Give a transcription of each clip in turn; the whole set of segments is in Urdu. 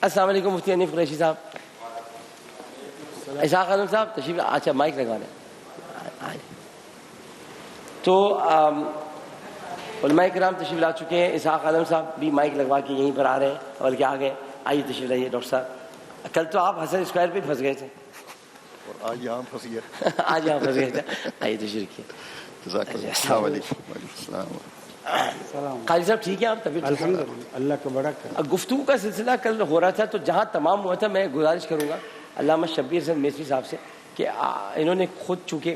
السلام علیکم مفتی حنیف قریشی صاحب. اسحاق عالم صاحب تشریف. اچھا مائک لگوانا ہے. تو علماء کرام تشریف لا چکے ہیں. اسحاق عالم صاحب بھی مائک لگوا کے یہیں پر آ رہے ہیں بلکہ آ گئے. آئیے تشریف لائیے ڈاکٹر صاحب. کل تو آپ حسن اسکوائر پہ پھنس گئے تھے اور آج یہاں پھنس گیا. آج یہاں پھنس گئے تھے. آئیے تشریف رکھیے. السلام علیکم. السلام. قاری صاحب ٹھیک ہے آپ؟ طبیعت الحمدللہ اللہ کا بڑا کرم. گفتگو کا سلسلہ کل ہو رہا تھا تو جہاں تمام ہوا تھا میں گزارش کروں گا علامہ شبیر حسن میسوی صاحب سے کہ انہوں نے خود چونکہ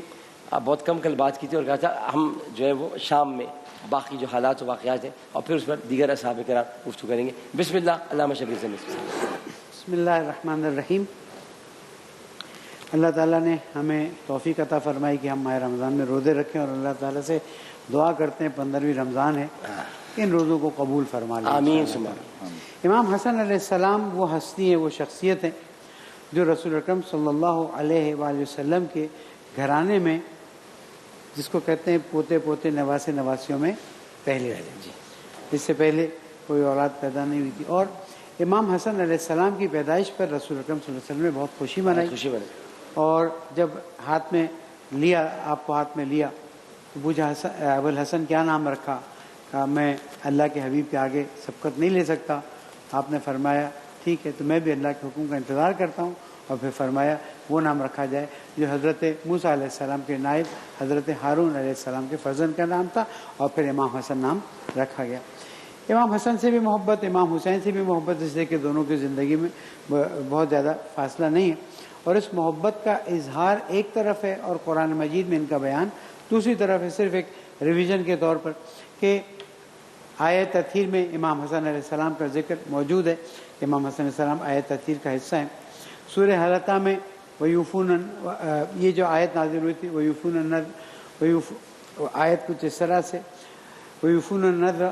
بہت کم کل بات کی تھی اور کہا تھا ہم جو ہے وہ شام میں باقی جو حالات و واقعات ہیں اور پھر اس پر دیگر اصحاب کرام گفتگو کریں گے. بسم اللہ علامہ شبیر حسن میسوی صاحب. بسم اللہ الرحمن الرحیم. اللہ تعالیٰ نے ہمیں توفیق عطا فرمائی کہ ہم ماہ رمضان میں روزے رکھیں اور اللہ تعالیٰ سے دعا کرتے ہیں 15ویں رمضان ہے ان روزوں کو قبول فرما لیں. آمین. امام حسن علیہ السلام وہ ہستی ہیں، وہ شخصیت ہیں جو رسول اکرم صلی اللہ علیہ وآلہ وسلم کے گھرانے میں جس کو کہتے ہیں پوتے پوتے نواسے نواسیوں میں پہلے رہے. اس سے پہلے کوئی اولاد پیدا نہیں ہوئی تھی اور امام حسن علیہ السلام کی پیدائش پر رسول اکرم صلی اللہ علیہ وسلم نے بہت خوشی منائی. اور جب ہاتھ میں لیا، آپ کو ہاتھ میں لیا تو پوچھا ابوالحسن کیا نام رکھا؟ کہا میں اللہ کے حبیب کے آگے سبقت نہیں لے سکتا. آپ نے فرمایا ٹھیک ہے تو میں بھی اللہ کے حکم کا انتظار کرتا ہوں. اور پھر فرمایا وہ نام رکھا جائے جو حضرت موسیٰ علیہ السلام کے نائب حضرت ہارون علیہ السلام کے فرزند کا نام تھا اور پھر امام حسن نام رکھا گیا. امام حسن سے بھی محبت، امام حسین سے بھی محبت، اس لیے کہ دونوں کی زندگی میں بہت زیادہ فاصلہ نہیں ہے اور اس محبت کا اظہار ایک طرف ہے اور قرآن مجید میں ان کا بیان دوسری طرف ہے. صرف ایک ریویژن کے طور پر کہ آیت تطہیر میں امام حسن علیہ السلام کا ذکر موجود ہے. امام حسن علیہ السلام آیت تطہیر کا حصہ ہیں. سورہ حلقہ میں ویوفون، یہ جو آیت نازل ہوئی تھی ویوفون النذر، آیت کچھ اس طرح سے ویوفون النذر،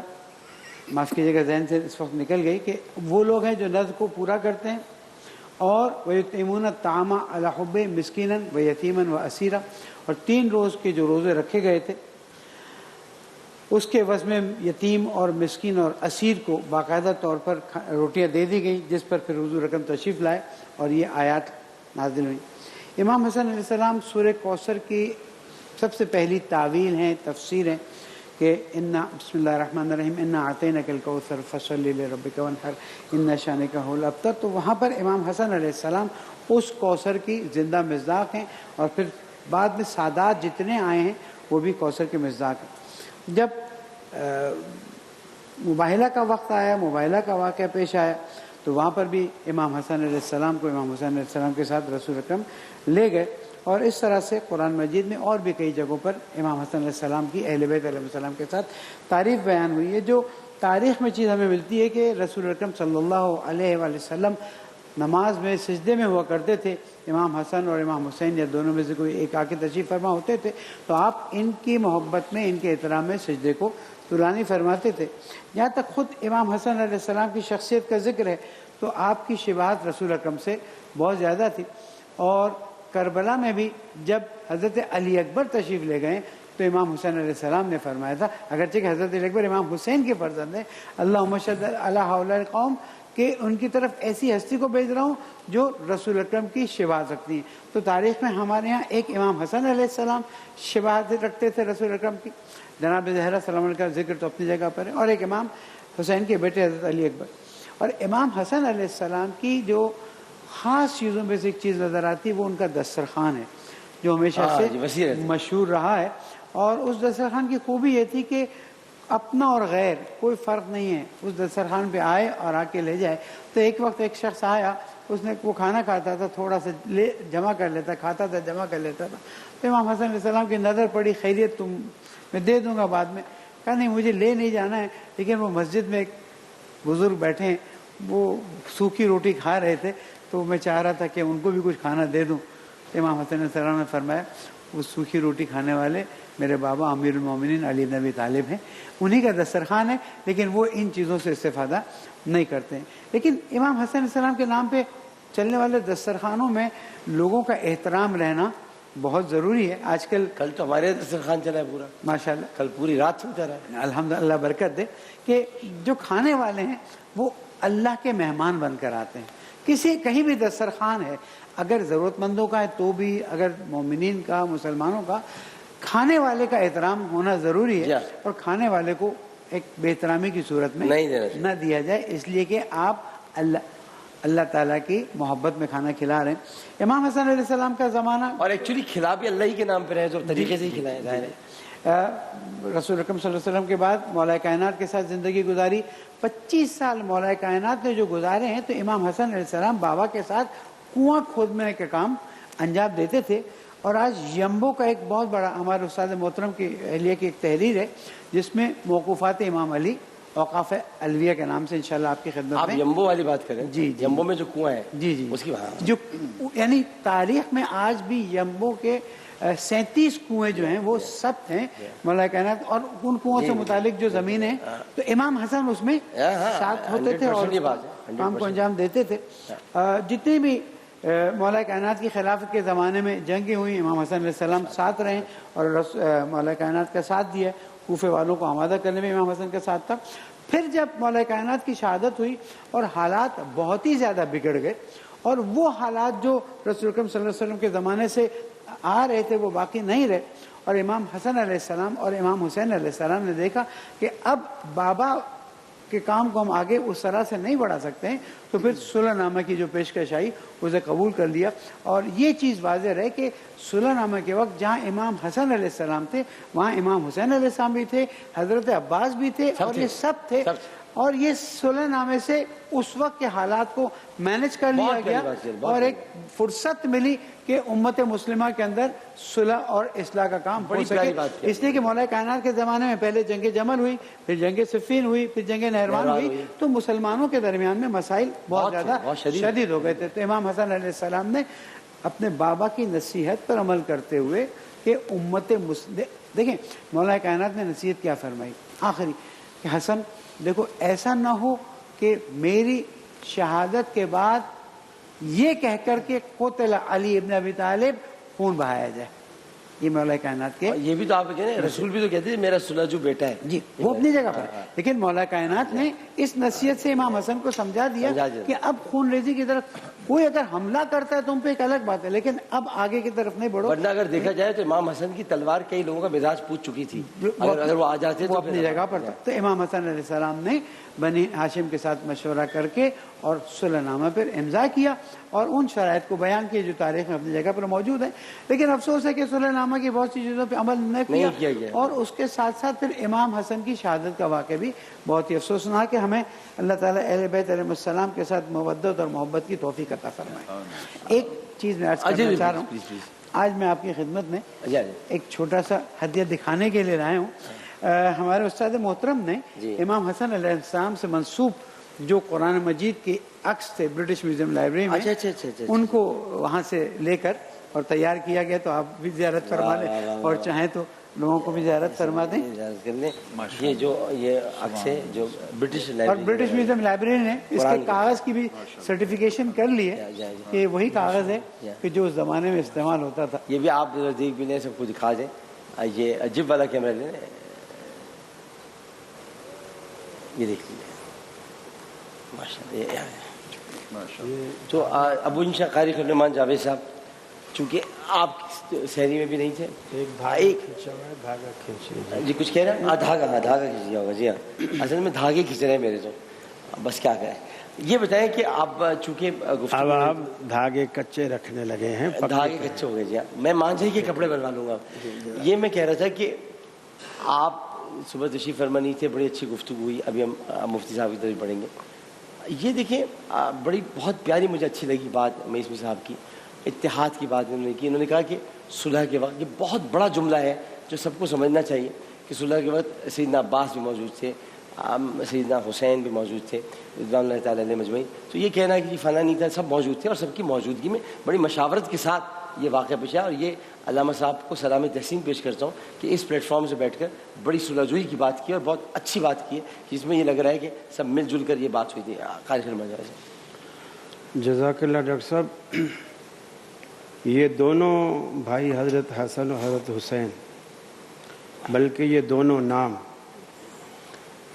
معاف کیجیے گا ذہن سے اس وقت نکل گئی، کہ وہ لوگ ہیں جو نذر کو پورا کرتے ہیں اور وَيُطْعِمُونَ الطَّعَامَ عَلَىٰ حُبِّهِ مِسْكِينًا وَيَتِيمًا وَأَسِيرًا، اور 3 روز کے جو روزے رکھے گئے تھے اس کے عوض میں یتیم اور مسکین اور اسیر کو باقاعدہ طور پر روٹیاں دے دی گئی، جس پر پھر حضور اکرم تشریف لائے اور یہ آیات نازل ہوئی. امام حسن علیہ السلام سورہ کوثر کی سب سے پہلی تعویل ہیں، تفسیر ہیں کہ بسم اللہ الرحمن الرحیم انا اعطیناک الکوثر فصلی لربک وانحر ان شانک هو الابتر. تو وہاں پر امام حسن علیہ السلام اس کوثر کی زندہ مصداق ہیں اور پھر بعد میں سادات جتنے آئے ہیں وہ بھی کوثر کے مصداق ہیں. جب مباہلہ کا وقت آیا، مباہلہ کا واقعہ پیش آیا تو وہاں پر بھی امام حسن علیہ السلام کو امام حسین علیہ السلام کے ساتھ رسول اکرم لے گئے. اور اس طرح سے قرآن مجید میں اور بھی کئی جگہوں پر امام حسن علیہ السلام کی اہل بیت علیہ السلام کے ساتھ تعریف بیان ہوئی ہے. جو تاریخ میں چیز ہمیں ملتی ہے کہ رسول اکرم صلی اللہ علیہ وآلہ وسلم نماز میں سجدے میں ہوا کرتے تھے. امام حسن اور امام حسین یا دونوں میں سے کوئی ایک آ کے تشریف فرما ہوتے تھے تو آپ ان کی محبت میں، ان کے احترام میں سجدے کو طولانی فرماتے تھے. جہاں تک خود امام حسن علیہ السلام کی شخصیت کا ذکر ہے تو آپ کی شباہت رسول اکرم سے بہت زیادہ تھی. اور کربلا میں بھی جب حضرت علی اکبر تشریف لے گئے تو امام حسین علیہ السلام نے فرمایا تھا، اگرچہ کہ حضرت علی اکبر امام حسین کے فرزند ہیں، اللہم شہد علی ہؤلاء القوم، کہ ان کی طرف ایسی ہستی کو بھیج رہا ہوں جو رسول اکرم کی شباہت رکھتی ہیں. تو تاریخ میں ہمارے ہاں ایک امام حسن علیہ السلام شباہت رکھتے تھے رسول اکرم کی، جناب زہرا سلام علیہ کا ذکر تو اپنی جگہ پر ہے، اور ایک امام حسین کے بیٹے حضرت علی اکبر. اور امام حسن علیہ السلام کی جو خاص چیزوں میں سے ایک چیز نظر آتی ہے وہ ان کا دسترخوان ہے جو ہمیشہ سے مشہور رہا ہے. اور اس دسترخوان کی خوبی یہ تھی کہ اپنا اور غیر کوئی فرق نہیں ہے، اس دسترخوان پہ آئے اور آ کے لے جائے. تو ایک وقت ایک شخص آیا، اس نے وہ کھانا کھاتا تھا، تھوڑا سا جمع کر لیتا، کھاتا تھا جمع کر لیتا تھا. تو امام حسن علیہ السلام کی نظر پڑی، خیریت تم میں دے دوں گا بعد میں. کہا نہیں مجھے لے نہیں جانا ہے. لیکن وہ مسجد میں ایک بزرگ بیٹھے ہیں، وہ سوکھی روٹی کھا رہے تھے تو میں چاہ رہا تھا کہ ان کو بھی کچھ کھانا دے دوں. امام حسن علیہ السلام نے فرمایا وہ سوکھی روٹی کھانے والے میرے بابا امیر المومنین علی بن ابی طالب ہیں، انہی کا دسترخوان ہے، لیکن وہ ان چیزوں سے استفادہ نہیں کرتے ہیں. لیکن امام حسن علیہ السلام کے نام پہ چلنے والے دسترخوانوں میں لوگوں کا احترام رہنا بہت ضروری ہے. آج کل تو ہمارے دسترخوان چلا ہے پورا ماشاءاللہ، کل پوری رات چلتا رہا ہے. الحمدللہ، برکت دے کہ جو کھانے والے ہیں وہ اللہ کے مہمان بن کر آتے ہیں. کہیں بھی دسترخوان ہے، اگر ضرورت مندوں کا ہے تو بھی، اگر مومنین کا، مسلمانوں کا، کھانے والے کا احترام ہونا ضروری ہے، اور کھانے والے کو ایک بے احترامی کی صورت میں نہ دیا جائے، اس لیے کہ آپ اللہ تعالیٰ کی محبت میں کھانا کھلا رہے ہیں. امام حسن علیہ السلام کا زمانہ، اور ایکچولی کھلا بھی اللہ ہی کے نام پر ہے، جو طریقے سے ہی کھلائے ظاہر ہے. رسول اکرم صلی اللہ علیہ وسلم کے بعد مولا کائنات کے ساتھ زندگی گزاری. 25 سال مولا کائنات نے جو گزارے ہیں تو امام حسن علیہ السلام بابا کے ساتھ کنواں کھودنے کا کام انجام دیتے تھے. اور آج یمبو کا ایک بہت بڑا، ہمارے استاد محترم کی اہلیہ کی ایک تحریر ہے جس میں موقوفات امام علی اوقاف الویہ کے نام سے انشاءاللہ آپ کی خدمت میں. آپ یمبو والی بات کریں؟ جی، یمبو میں جو کنواں ہے، جی اس کی جو یعنی تاریخ میں آج بھی یمبو کے 37 کنویں جو ہیں وہ ثبت ہیں مولا کائنات، اور ان کنووں سے متعلق جو زمین ہے تو امام حسن اس میں ساتھ ہوتے تھے اور کام کو انجام دیتے تھے. جتنی بھی مولا کائنات کی خلافت کے زمانے میں جنگیں ہوئی، امام حسن علیہ السلام ساتھ رہے اور مولا کائنات کا ساتھ دیا. کوفے والوں کو آمادہ کرنے میں امام حسن کا ساتھ تھا. پھر جب مولا کائنات کی شہادت ہوئی اور حالات بہت ہی زیادہ بگڑ گئے، اور وہ حالات جو رسول اکرم صلی اللہ علیہ وسلم کے زمانے سے آ رہے تھے وہ باقی نہیں رہے، اور امام حسن علیہ السلام اور امام حسین علیہ السلام نے دیکھا کہ اب بابا کے کام کو ہم آگے اس طرح سے نہیں بڑھا سکتے ہیں، تو پھر صلح نامہ کی جو پیشکش آئی اسے قبول کر لیا. اور یہ چیز واضح رہے کہ صلح نامہ کے وقت جہاں امام حسن علیہ السلام تھے وہاں امام حسین علیہ السلام بھی تھے، حضرت عباس بھی تھے، اور یہ سب تھے. اور یہ صلح نامے سے اس وقت کے حالات کو مینج کر لیا گیا، اور ایک فرصت ملی کہ امت مسلمہ کے اندر صلح اور اصلاح کا کام ہو سکے. اس لیے کہ مولا کائنات کے زمانے میں پہلے جنگ جمل ہوئی، پھر جنگ صفین ہوئی، پھر جنگ نہروان ہوئی، تو مسلمانوں کے درمیان میں مسائل بہت زیادہ شدید ہو گئے تھے. تو امام حسن علیہ السلام نے اپنے بابا کی نصیحت پر عمل کرتے ہوئے کہ امت دیکھیں مولا کائنات نے نصیحت کیا فرمائی آخری، کہ حسن دیکھو ایسا نہ ہو کہ میری شہادت کے بعد یہ کہہ کر کے قتل علی ابن ابی طالب خون بہایا جائے. یہ مولا کائنات کے، یہ بھی تو آپ کہتے ہیں، رسول بھی تو کہتے ہیں میرا سلجو بیٹا ہے. جی وہ اپنی جگہ پر، لیکن مولا کائنات نے اس نصیحت سے امام حسن کو سمجھا دیا کہ اب خون ریزی کی طرف کوئی اگر حملہ کرتا ہے تم پہ ایک الگ بات ہے، لیکن اب آگے کی طرف نہیں بڑھو. ورنہ اگر دیکھا جائے تو امام حسن کی تلوار کئی لوگوں کا مزاج پوچھ چکی تھی، اگر وہ آ جاتے تو اپنی جگہ پر. تو امام حسن علیہ السلام نے بنی ہاشم کے ساتھ مشورہ کر کے اور صلح نامہ پر امضا کیا، اور ان شرائط کو بیان کیے جو تاریخ میں اپنی جگہ پر موجود ہیں. لیکن افسوس ہے کہ صلح نامہ کی بہت سی چیزوں پہ عمل نہ کیا گیا، اور اس کے ساتھ ساتھ پھر امام حسن کی شہادت کا واقعہ بھی بہت ہی افسوسناک ہے. ہمیں اللہ تعالیٰ اہل بیت علیہ السلام کے ساتھ مودت اور محبت کی توفیق عطا فرمائے. ایک چیز میں عرض کرنا چاہ رہا ہوں، آج میں آپ کی خدمت میں ایک چھوٹا سا ہدیہ دکھانے کے لیے لایا ہوں. ہمارے استاد محترم نے امام حسن علیہ السلام سے منسوب جو قرآن مجید کے عکس تھے برٹش میوزیم لائبریری میں، ان کو وہاں سے لے کر اور تیار کیا گیا. تو آپ بھی زیارت فرما لیں، اور چاہیں تو لوگوں کو بھی زیارت فرما دیں. یہ جو یہ عکس ہے جو برٹش میوزیم لائبریری نے اس کے کاغذ کی بھی سرٹیفکیشن کر لی ہے کہ وہی کاغذ ہے کہ جو اس زمانے میں استعمال ہوتا تھا. یہ بھی آپ دیکھ بھی لیں، سب کو دکھا دیں. یہ عجیب والا کیمرہ لیں، یہ دیکھ لیجیے ماشاء اللہ. تو ابو انشا قاری خلیمان جاوید صاحب، چونکہ آپ شہری میں بھی نہیں تھے، جی کچھ کہہ رہے ہیں؟ دھاگا کھینچ گیا ہوگا. جی ہاں، اصل میں دھاگے کھینچ رہے ہیں میرے تو، بس کیا کریں. یہ بتائیں کہ آپ چونکہ اب آپ دھاگے کچے رکھنے لگے ہیں، دھاگے کچے ہو گئے. جی ہاں، میں مانجھائی کے کپڑے بنوا لوں گا. یہ میں کہہ رہا تھا کہ آپ صبح تشریف فرما نہیں تھے، بڑی اچھی گفتگو ہوئی. ابھی ہم مفتی صاحب کی طرف پڑھیں گے. یہ دیکھیں بڑی بہت پیاری مجھے اچھی لگی بات میسمی صاحب کی، اتحاد کی بات انہوں نے کی. انہوں نے کہا کہ صلح کے وقت، یہ بہت بڑا جملہ ہے جو سب کو سمجھنا چاہیے، کہ صلح کے وقت سیدنا عباس بھی موجود تھے، سیدنا حسین بھی موجود تھے رضوان اللہ تعالیٰ علیہ مجمعین. تو یہ کہنا ہے کہ فلاں نہیں تھا، سب موجود تھے، اور سب کی موجودگی میں بڑی مشاورت کے ساتھ یہ واقعہ پیش آیا. اور یہ علامہ صاحب کو سلام تحسین پیش کرتا ہوں کہ اس پلیٹ فارم سے بیٹھ کر بڑی صلح جوئی کی بات کی، اور بہت اچھی بات کی ہے، جس میں یہ لگ رہا ہے کہ سب مل جل کر یہ بات ہوئی تھی. قاری خلیمان جاوید صاحب. جزاک اللہ ڈاکٹر صاحب. یہ دونوں بھائی حضرت حسن اور حضرت حسین، بلکہ یہ دونوں نام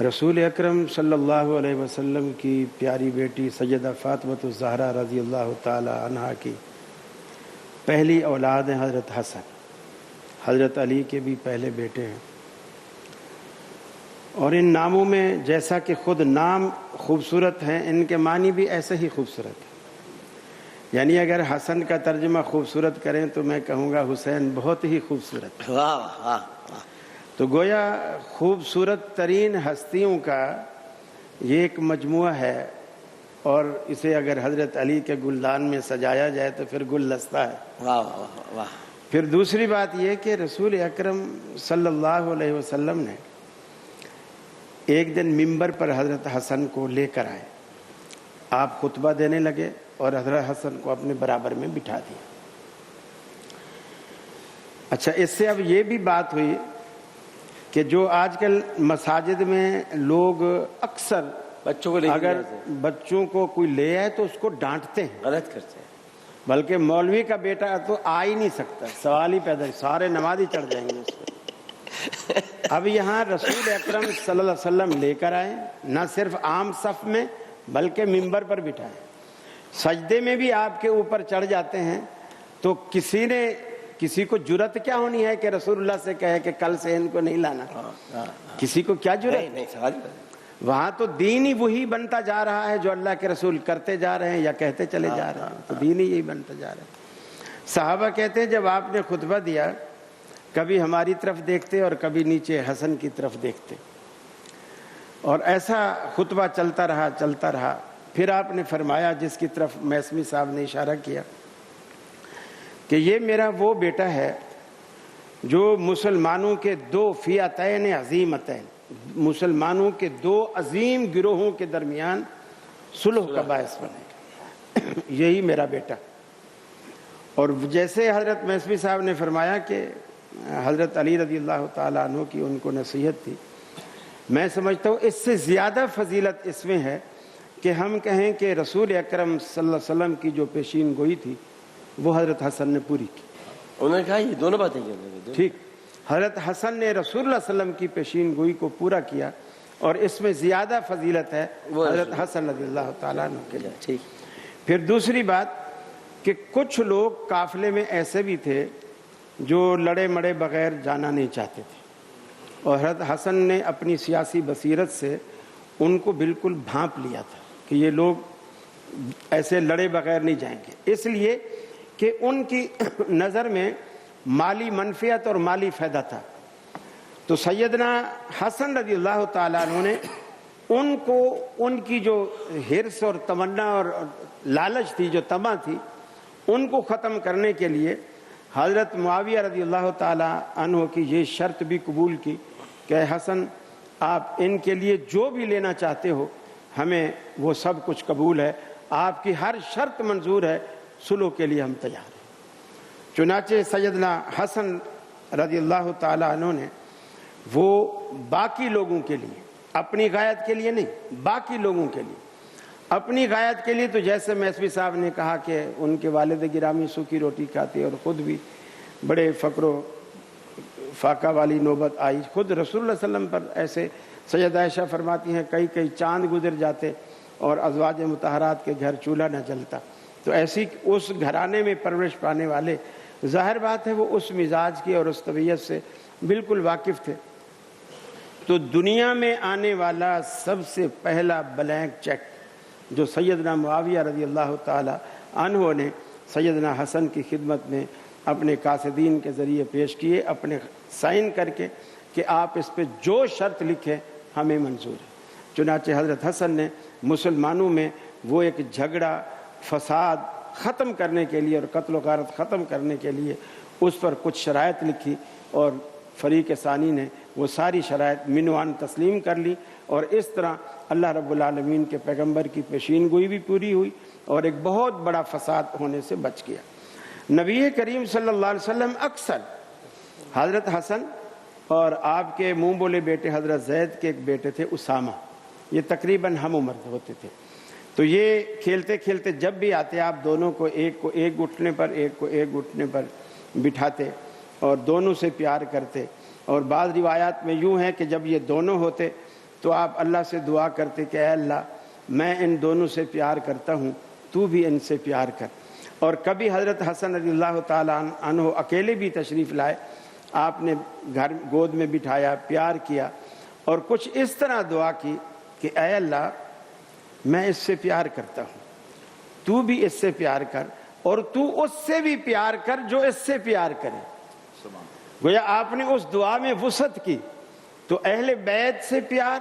رسول اکرم صلی اللہ علیہ وسلم کی پیاری بیٹی سیدہ فاطمۃ الزہرا رضی اللہ تعالی عنہا کی پہلی اولاد ہیں حضرت حسن. حضرت علی کے بھی پہلے بیٹے ہیں. اور ان ناموں میں جیسا کہ خود نام خوبصورت ہیں، ان کے معنی بھی ایسے ہی خوبصورت ہیں. یعنی اگر حسن کا ترجمہ خوبصورت کریں تو میں کہوں گا حسین بہت ہی خوبصورت. تو گویا خوبصورت ترین ہستیوں کا یہ ایک مجموعہ ہے، اور اسے اگر حضرت علی کے گلدان میں سجایا جائے تو پھر گلدستہ ہے. پھر دوسری بات یہ کہ رسول اکرم صلی اللہ علیہ وسلم نے ایک دن ممبر پر حضرت حسن کو لے کر آئے. آپ خطبہ دینے لگے اور حضرت حسن کو اپنے برابر میں بٹھا دیا. اچھا، اس سے اب یہ بھی بات ہوئی کہ جو آج کل مساجد میں لوگ اکثر بچوں کو اگر بچوں کو کوئی لے آئے تو اس کو ڈانٹتے ہیں، غلط کرتے ہیں. بلکہ مولوی کا بیٹا تو آ ہی نہیں سکتا، سوال ہی پیدا، سارے نمازی چڑھ جائیں گے اس پہ. اب یہاں رسول اکرم صلی اللہ علیہ وسلم لے کر آئے، نہ صرف عام صف میں بلکہ ممبر پر بٹھائے. سجدے میں بھی آپ کے اوپر چڑھ جاتے ہیں. تو کسی کو جرت کیا ہونی ہے کہ رسول اللہ سے کہے کہ کل سے ان کو نہیں لانا؟ کسی کو کیا جرت؟ وہاں تو دین ہی وہی بنتا جا رہا ہے جو اللہ کے رسول کرتے جا رہے ہیں یا کہتے چلے جا رہے ہیں. تو دین ہی یہی بنتا جا رہا ہے. صحابہ کہتے ہیں جب آپ نے خطبہ دیا کبھی ہماری طرف دیکھتے اور کبھی نیچے حسن کی طرف دیکھتے، اور ایسا خطبہ چلتا رہا. پھر آپ نے فرمایا، جس کی طرف میسمی صاحب نے اشارہ کیا، کہ یہ میرا وہ بیٹا ہے جو مسلمانوں کے دو فئتین عظیمتین، مسلمانوں کے دو عظیم گروہوں کے درمیان صلح کا باعث بنے گا. یہی میرا بیٹا. اور جیسے حضرت میسمی صاحب نے فرمایا کہ حضرت علی رضی اللہ تعالیٰ عنہ کی ان کو نصیحت تھی، میں سمجھتا ہوں اس سے زیادہ فضیلت اس میں ہے کہ ہم کہیں کہ رسول اکرم صلی اللہ علیہ وسلم کی جو پیشین گوئی تھی وہ حضرت حسن نے پوری کی. انہوں نے کہا یہ دونوں باتیں ٹھیک. حضرت حسن نے رسول اللہ صلی اللہ علیہ وسلم کی پیشین گوئی کو پورا کیا، اور اس میں زیادہ فضیلت ہے حضرت حسن رضی اللہ تعالیٰ عنہ کے لیے. پھر دوسری بات کہ کچھ لوگ قافلے میں ایسے بھی تھے جو لڑے مڑے بغیر جانا نہیں چاہتے تھے، اور حضرت حسن نے اپنی سیاسی بصیرت سے ان کو بالکل بھانپ لیا تھا کہ یہ لوگ ایسے لڑے بغیر نہیں جائیں گے، اس لیے کہ ان کی نظر میں مالی منفعت اور مالی فائدہ تھا. تو سیدنا حسن رضی اللہ تعالیٰ عنہ نے ان کو ان کی جو حرص اور تمنا اور لالچ تھی، جو طمع تھی، ان کو ختم کرنے کے لیے حضرت معاویہ رضی اللہ تعالیٰ عنہ کی یہ شرط بھی قبول کی کہ اے حسن، آپ ان کے لیے جو بھی لینا چاہتے ہو ہمیں وہ سب کچھ قبول ہے، آپ کی ہر شرط منظور ہے، صلح کے لیے ہم تیار ہیں. چنانچہ سیدنا حسن رضی اللہ تعالیٰ عنہ نے وہ باقی لوگوں کے لیے، اپنی غایت کے لیے نہیں، باقی لوگوں کے لیے، اپنی غایت کے لیے تو جیسے میسوی صاحب نے کہا کہ ان کے والد گرامی سوکھی روٹی کھاتے اور خود بھی بڑے فقر و فاقہ والی نوبت آئی. خود رسول اللہ صلی اللہ علیہ وسلم پر ایسے سیدہ عائشہ فرماتی ہیں کئی چاند گزر جاتے اور ازواج مطہرات کے گھر چولہا نہ جلتا. تو ایسی اس گھرانے میں پرورش پانے والے ظاہر بات ہے وہ اس مزاج کی اور اس طبیعت سے بالکل واقف تھے. تو دنیا میں آنے والا سب سے پہلا بلینک چیک جو سیدنا معاویہ رضی اللہ تعالی عنہ نے سیدنا حسن کی خدمت میں اپنے قاصدین کے ذریعے پیش کیے، اپنے سائن کر کے کہ آپ اس پہ جو شرط لکھیں ہمیں منظور ہے. چنانچہ حضرت حسن نے مسلمانوں میں وہ ایک جھگڑا فساد ختم کرنے کے لیے اور قتل و غارت ختم کرنے کے لیے اس پر کچھ شرائط لکھی، اور فریق ثانی نے وہ ساری شرائط منوان تسلیم کر لی، اور اس طرح اللہ رب العالمین کے پیغمبر کی پیشین گوئی بھی پوری ہوئی اور ایک بہت بڑا فساد ہونے سے بچ گیا. نبی کریم صلی اللہ علیہ وسلم اکثر حضرت حسن اور آپ کے منہ بولے بیٹے حضرت زید کے ایک بیٹے تھے اسامہ، یہ تقریباً ہم عمر ہوتے تھے. تو یہ کھیلتے کھیلتے جب بھی آتے آپ دونوں کو ایک گھٹنے پر ایک کو ایک گھٹنے پر بٹھاتے اور دونوں سے پیار کرتے. اور بعض روایات میں یوں ہے کہ جب یہ دونوں ہوتے تو آپ اللہ سے دعا کرتے کہ اے اللہ میں ان دونوں سے پیار کرتا ہوں، تو بھی ان سے پیار کر۔ اور کبھی حضرت حسن رضی اللہ تعالیٰ عنہ اکیلے بھی تشریف لائے، آپ نے گھر گود میں بٹھایا، پیار کیا، اور کچھ اس طرح دعا کی کہ اے اللہ میں اس سے پیار کرتا ہوں، تو بھی اس سے پیار کر، اور تو اس سے بھی پیار کر جو اس سے پیار کرے۔ گویا آپ نے اس دعا میں وسعت کی، تو اہل بیت سے پیار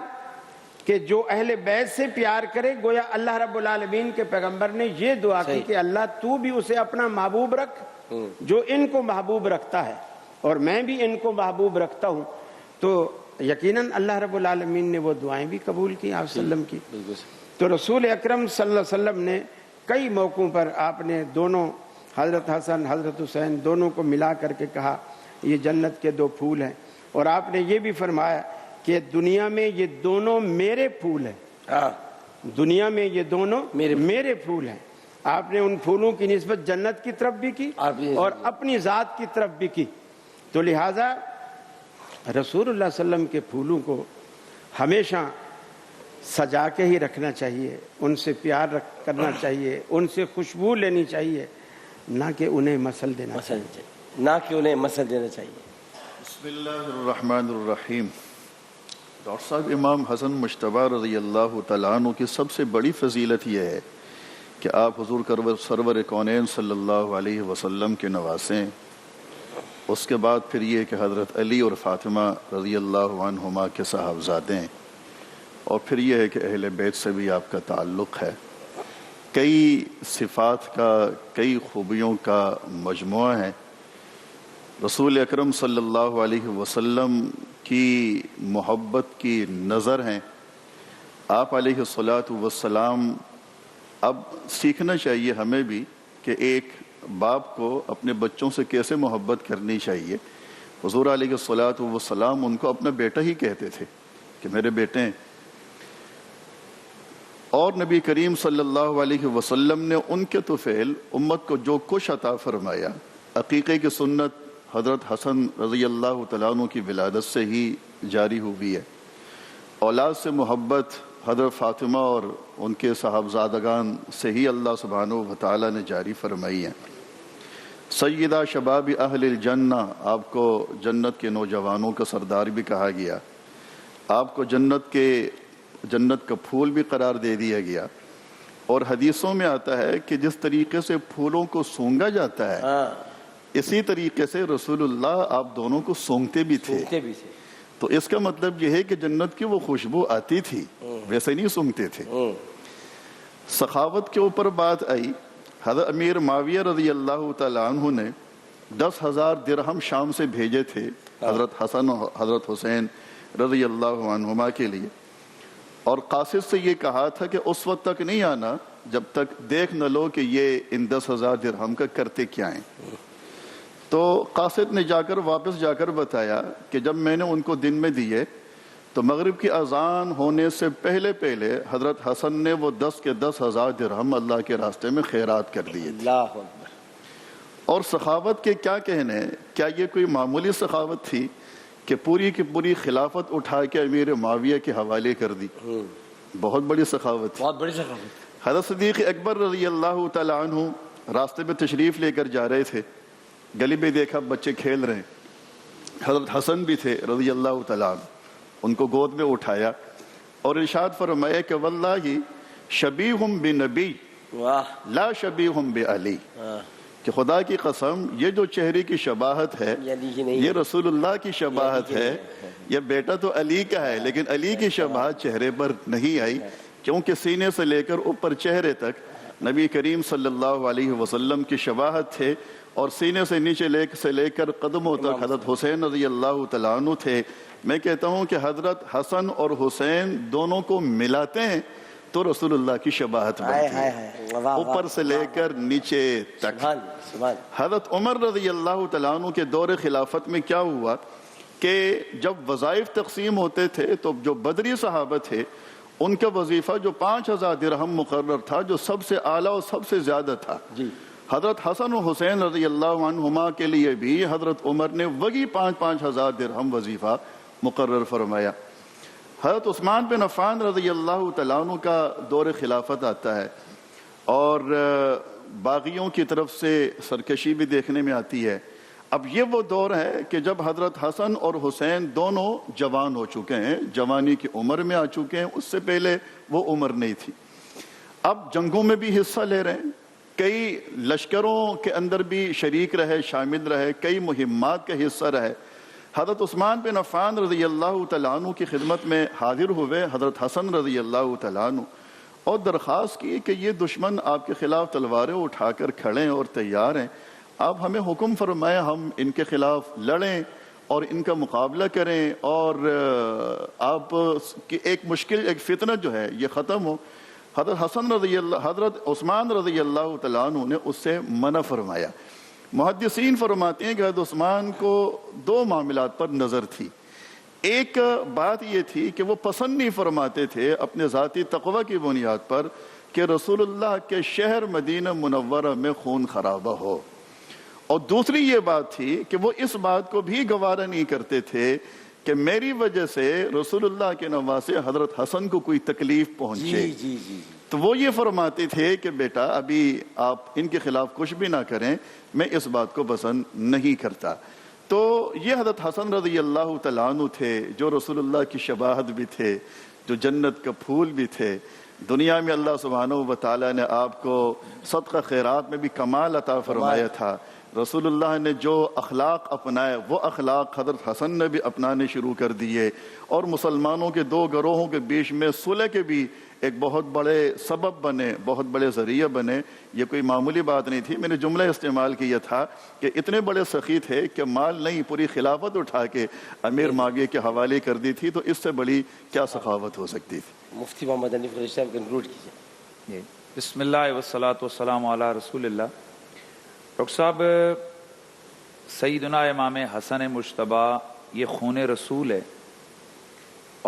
کہ جو اہل بیت سے پیار کرے، گویا اللہ رب العالمین کے پیغمبر نے یہ دعا کی کہ اللہ تو بھی اسے اپنا محبوب رکھ جو ان کو محبوب رکھتا ہے، اور میں بھی ان کو محبوب رکھتا ہوں۔ تو یقیناً اللہ رب العالمین نے وہ دعائیں بھی قبول کی آپ صلی اللہ علیہ وسلم کی۔ تو رسول اکرم صلی اللہ علیہ وسلم نے کئی موقعوں پر آپ نے دونوں حضرت حسن حضرت حسین دونوں کو ملا کر کے کہا یہ جنت کے دو پھول ہیں، اور آپ نے یہ بھی فرمایا کہ دنیا میں یہ دونوں میرے پھول ہیں، دنیا میں یہ دونوں میرے پھول ہیں۔ آپ نے ان پھولوں کی نسبت جنت کی طرف بھی کی اور اپنی ذات کی طرف بھی کی۔ تو لہٰذا رسول اللہ صلی اللہ علیہ وسلم کے پھولوں کو ہمیشہ سجا کے ہی رکھنا چاہیے، ان سے پیار کرنا چاہیے، ان سے خوشبو لینی چاہیے، نہ کہ انہیں مسل دینا چاہیے، نہ کہ انہیں مسل دینا چاہیے۔ بسم اللہ الرحمن الرحیم۔ ڈاکٹر صاحب، امام حسن مجتبی رضی اللہ تعالیٰ عنہ کی سب سے بڑی فضیلت یہ ہے کہ آپ حضور سرور کونین صلی اللہ علیہ وسلم کے نواسے، اس کے بعد پھر یہ کہ حضرت علی اور فاطمہ رضی اللہ عنہما کے صاحبزادے ہیں، اور پھر یہ ہے کہ اہل بیت سے بھی آپ کا تعلق ہے۔ کئی صفات کا، کئی خوبیوں کا مجموعہ ہے۔ رسول اکرم صلی اللہ علیہ وسلم کی محبت کی نظر ہیں۔ آپ علیہ الصلاۃ والسلام، اب سیکھنا چاہیے ہمیں بھی کہ ایک باپ کو اپنے بچوں سے کیسے محبت کرنی چاہیے۔ حضور علیہ الصلاۃ والسلام ان کو اپنا بیٹا ہی کہتے تھے کہ میرے بیٹے ہیں، اور نبی کریم صلی اللہ علیہ وسلم نے ان کے طفیل امت کو جو کچھ عطا فرمایا، عقیقے کی سنت حضرت حسن رضی اللہ تعالیٰ عنہ کی ولادت سے ہی جاری ہوئی ہے۔ اولاد سے محبت حضرت فاطمہ اور ان کے صاحبزادگان سے ہی اللہ سبحانہ و تعالیٰ نے جاری فرمائی ہے۔ سیدہ شباب اہل الجنہ، آپ کو جنت کے نوجوانوں کا سردار بھی کہا گیا، آپ کو جنت کا پھول بھی قرار دے دیا گیا، اور حدیثوں میں آتا ہے کہ جس طریقے سے پھولوں کو سونگا جاتا ہے اسی طریقے سے رسول اللہ آپ دونوں کو سونگتے بھی تھے۔ تو اس کا مطلب یہ ہے کہ جنت کی وہ خوشبو آتی تھی، ویسے نہیں سونگتے تھے۔ سخاوت کے اوپر بات آئی، حضرت امیر معاویہ رضی اللہ تعالیٰ عنہ نے 10,000 درہم شام سے بھیجے تھے حضرت حسن و حضرت حسین رضی اللہ عنہما کے لیے، اور قاصد سے یہ کہا تھا کہ اس وقت تک نہیں آنا جب تک دیکھ نہ لو کہ یہ ان 10,000 درہم کا کرتے کیا ہیں۔ تو قاصد نے واپس جا کر بتایا کہ جب میں نے ان کو دن میں دیے تو مغرب کی اذان ہونے سے پہلے حضرت حسن نے وہ 10,000 درہم اللہ کے راستے میں خیرات کر دیے تھے۔ اور سخاوت کے کیا کہنے، کیا یہ کوئی معمولی سخاوت تھی کہ پوری کی پوری خلافت اٹھا کے امیر معاویہ کے حوالے کر دی؟ بہت بڑی سخاوت تھی، بہت بڑی سخاوت۔ حضرت صدیق اکبر رضی اللہ تعالیٰ عنہ راستے میں تشریف لے کر جا رہے تھے، گلی میں دیکھا بچے کھیل رہے ہیں، حضرت حسن بھی تھے رضی اللہ تعالیٰ عنہ، ان کو گود میں اٹھایا اور ارشاد فرمایا کہ واللہ شبیہم بنبی لا شبیہم بعلی، کہ خدا کی قسم یہ جو چہرے کی شباہت ہے یہ رسول اللہ کی شباہت ہے، یہ بیٹا تو علی کا ہے لیکن علی کی شباہت چہرے پر نہیں آئی، کیونکہ سینے سے لے کر اوپر چہرے تک نبی کریم صلی اللہ علیہ وسلم کی شباہت تھے، اور سینے سے نیچے سے لے کر قدموں تک حضرت حسین رضی اللہ تعالیٰ عنہ تھے۔ میں کہتا ہوں کہ حضرت حسن اور حسین دونوں کو ملاتے ہیں تو رسول اللہ کی شباہت بنتی ہے، اوپر سے لے کر نیچے تک۔ حضرت عمر رضی اللہ تعالیٰ عنہ کے دور خلافت میں کیا ہوا کہ جب وظائف تقسیم ہوتے تھے تو جو بدری صحابہ تھے ان کا وظیفہ جو 5,000 درہم مقرر تھا، جو سب سے اعلیٰ اور سب سے زیادہ تھا، حضرت حسن و حسین رضی اللہ عنہما کے لیے بھی حضرت عمر نے وہی 5,000 درہم وظیفہ مقرر فرمایا۔ حضرت عثمان بن عفان رضی اللہ تعالیٰ عنہ کا دور خلافت آتا ہے اور باغیوں کی طرف سے سرکشی بھی دیکھنے میں آتی ہے. اب یہ وہ دور ہے کہ جب حضرت حسن اور حسین دونوں جوان ہو چکے ہیں، جوانی کی عمر میں آ چکے ہیں، اس سے پہلے وہ عمر نہیں تھی. اب جنگوں میں بھی حصہ لے رہے ہیں، کئی لشکروں کے اندر بھی شریک رہے، شامل رہے، کئی مہمات کا حصہ رہے. حضرت عثمان بن عفان رضی اللہ تعالیٰ عنہ کی خدمت میں حاضر ہوئے حضرت حسن رضی اللہ تعالیٰ عنہ اور درخواست کی کہ یہ دشمن آپ کے خلاف تلواریں اٹھا کر کھڑے ہیں اور تیار ہیں، آپ ہمیں حکم فرمائیں ہم ان کے خلاف لڑیں اور ان کا مقابلہ کریں اور آپ کی ایک مشکل ایک فتنہ جو ہے یہ ختم ہو. حضرت عثمان رضی اللہ تعالیٰ عنہ نے اس سے منع فرمایا. محدثین فرماتے ہیں کہ حضرت عثمان کو دو معاملات پر نظر تھی. ایک بات یہ تھی کہ وہ پسند نہیں فرماتے تھے اپنے ذاتی تقوی کی بنیاد پر کہ رسول اللہ کے شہر مدینہ منورہ میں خون خرابہ ہو، اور دوسری یہ بات تھی کہ وہ اس بات کو بھی گوارا نہیں کرتے تھے کہ میری وجہ سے رسول اللہ کے نواسے حضرت حسن کو کوئی تکلیف پہنچے. تو وہ یہ فرماتے تھے کہ بیٹا ابھی آپ ان کے خلاف کچھ بھی نہ کریں، میں اس بات کو پسند نہیں کرتا. تو یہ حضرت حسن رضی اللہ تعالیٰ عنہ تھے جو رسول اللہ کی شباہت بھی تھے، جو جنت کا پھول بھی تھے. دنیا میں اللہ سبحانہ و تعالیٰ نے آپ کو صدقہ خیرات میں بھی کمال عطا فرمایا تھا. رسول اللہ نے جو اخلاق اپنائے وہ اخلاق حضرت حسن نے بھی اپنانے شروع کر دیے، اور مسلمانوں کے دو گروہوں کے بیچ میں صلح کے بھی ایک بہت بڑے سبب بنے، بہت بڑے ذریعہ بنے. یہ کوئی معمولی بات نہیں تھی. میں نے جملہ استعمال کیا تھا کہ اتنے بڑے سخی تھے کہ مال نہیں پوری خلافت اٹھا کے امیر معاویہ کے حوالے کر دی تھی. تو اس سے بڑی کیا سخاوت ہو سکتی تھی. مفتی محمد حنیف قریشی صاحب کنکلوڈ کیجیے. بسم اللہ والصلاۃ والسلام علی رسول اللہ. ڈاکٹر صاحب، سیدنا امام حسن مجتبیٰ یہ خون رسول ہے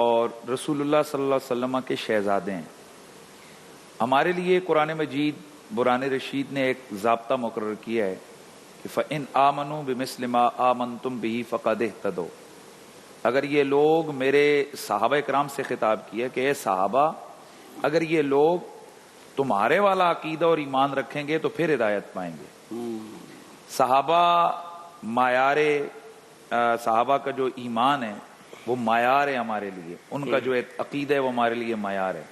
اور رسول اللہ صلی اللہ علیہ وسلم کے شہزادے ہیں. ہمارے لیے قرآن مجید برہان رشید نے ایک ضابطہ مقرر کیا ہے کہ فَإِنْ آمَنُوا بِمِثْلِ مَا آمَنْتُمْ بِهِ فَقَدْ اهْتَدَوْا. اگر یہ لوگ، میرے صحابہ کرام سے خطاب کیا کہ اے صحابہ، اگر یہ لوگ تمہارے والا عقیدہ اور ایمان رکھیں گے تو پھر ہدایت پائیں گے. صحابہ معیار، صحابہ کا جو ایمان ہے وہ معیار ہے ہمارے لیے، ان کا جو عقیدہ ہے وہ ہمارے لیے معیار ہے.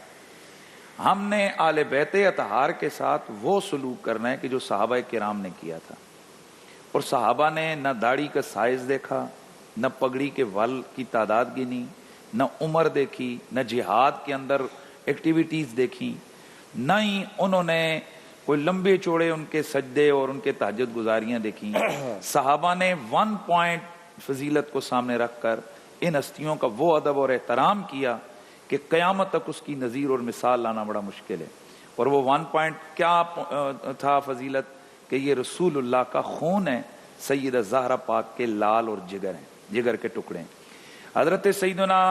ہم نے آل بیت اطہار کے ساتھ وہ سلوک کرنا ہے کہ جو صحابہ کرام نے کیا تھا. اور صحابہ نے نہ داڑھی کا سائز دیکھا، نہ پگڑی کے ول کی تعداد گنی، نہ عمر دیکھی، نہ جہاد کے اندر ایکٹیویٹیز دیکھی، نہ ہی انہوں نے کوئی لمبے چوڑے ان کے سجدے اور ان کے تہجد گزاریاں دیکھیں. صحابہ نے 1 پوائنٹ فضیلت کو سامنے رکھ کر ان ہستیوں کا وہ ادب اور احترام کیا کہ قیامت تک اس کی نظیر اور مثال لانا بڑا مشکل ہے. اور وہ 1 پوائنٹ کیا تھا فضیلت؟ کہ یہ رسول اللہ کا خون ہے، سیدہ زہرا پاک کے لال اور جگر ہیں، جگر کے ٹکڑے ہیں. حضرت سیدنا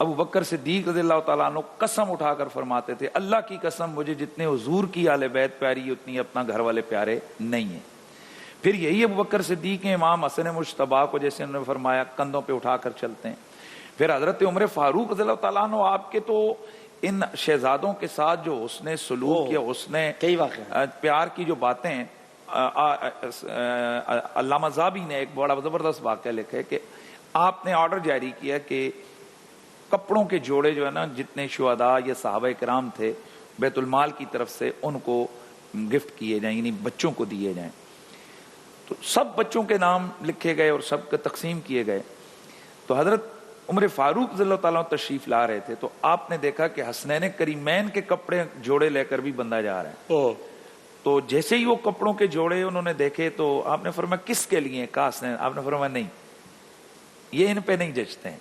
ابو بکر صدیق رضی اللہ تعالیٰ عنہ قسم اٹھا کر فرماتے تھے، اللہ کی قسم مجھے جتنے حضور کی آل بیت پیاری اتنی اپنا گھر والے پیارے نہیں ہیں. پھر یہی ابو بکر صدیق کے امام حسن مجتبیٰ کو جیسے انہوں نے فرمایا کندھوں پہ اٹھا کر چلتے ہیں. پھر حضرت عمر فاروق رضی اللہ تعالیٰ عنہ، آپ کے تو ان شہزادوں کے ساتھ جو حسن سلوک یا حسن پیار کی جو باتیں ہیں، علامہ ذہبی نے ایک بڑا زبردست واقعہ لکھا ہے کہ آپ نے آرڈر جاری کیا کہ کپڑوں کے جوڑے جو ہے نا، جتنے شہداء یا صحابہ کرام تھے بیت المال کی طرف سے ان کو گفٹ کیے جائیں، یعنی بچوں کو دیے جائیں. تو سب بچوں کے نام لکھے گئے اور سب کے تقسیم کیے گئے. تو حضرت عمر فاروق رضی اللہ تعالیٰ تشریف لا رہے تھے تو آپ نے دیکھا کہ حسنین کریمین کے کپڑے جوڑے لے کر بھی بندہ جا رہا ہے. تو جیسے ہی وہ کپڑوں کے جوڑے انہوں نے دیکھے تو آپ نے فرمایا کس کے لیے؟ کہا حسنین. آپ نے فرمایا نہیں، یہ ان پہ نہیں جچتے ہیں.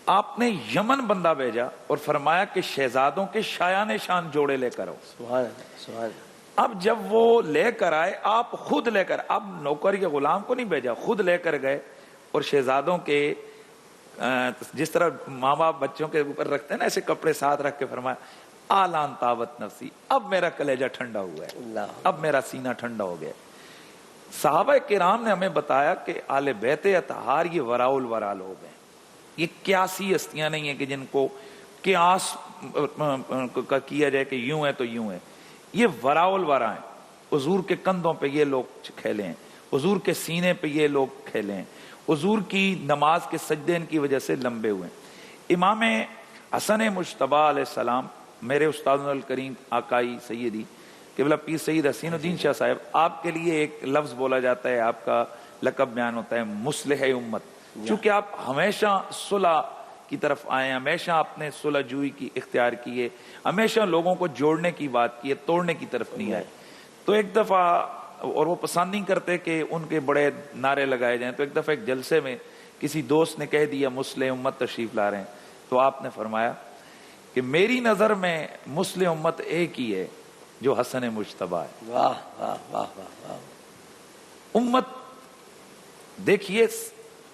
آپ نے یمن بندہ بھیجا اور فرمایا کہ شہزادوں کے شایان شان جوڑے لے کر آؤ. سبحان اللہ، سبحان اللہ. اب جب وہ لے کر آئے، آپ خود لے کر، اب نوکر یا غلام کو نہیں بھیجا، خود لے کر گئے اور شہزادوں کے جس طرح ماں باپ بچوں کے اوپر رکھتے ہیں نا، ایسے کپڑے ساتھ رکھ کے فرمایا آلان طابت نفسی، اب میرا کلیجہ ٹھنڈا ہوا ہے، اب میرا سینہ ٹھنڈا ہو گیا. صحابہ کرام نے ہمیں بتایا کہ آل بیت اطہار یہ وراء الورا لوگ ہیں، یہ قیاسی ہستیاں نہیں ہیں کہ جن کو قیاس کا کیا جائے کہ یوں ہے تو یوں ہے. یہ وراء الورا ہیں. حضور کے کندھوں پہ یہ لوگ کھیلے ہیں, حضور کے سینے پہ یہ لوگ کھیلے ہیں, حضور کی نماز کے سجدے ان کی وجہ سے لمبے ہوئے ہیں. امام حسن مجتبیٰ علیہ السلام, میرے استاد الکریم آقائی سیدی قبلہ پیر سید حسین الدین شاہ صاحب, آپ کے لیے ایک لفظ بولا جاتا ہے, آپ کا لقب بیان ہوتا ہے مصلح امت. چونکہ آپ ہمیشہ صلح کی طرف آئے, ہمیشہ آپ نے صلح جوئی کی اختیار کی ہے, ہمیشہ لوگوں کو جوڑنے کی بات کی ہے, توڑنے کی طرف نہیں آئے. تو ایک دفعہ, اور وہ پسند نہیں کرتے کہ ان کے بڑے نعرے لگائے جائیں, تو ایک دفعہ ایک جلسے میں کسی دوست نے کہہ دیا مصلح امت تشریف لا رہے ہیں, تو آپ نے فرمایا کہ میری نظر میں مصلح امت ایک ہی ہے جو حسن مجتبیٰ ہے. واہ واہ واہ واہ واہ. امت دیکھیے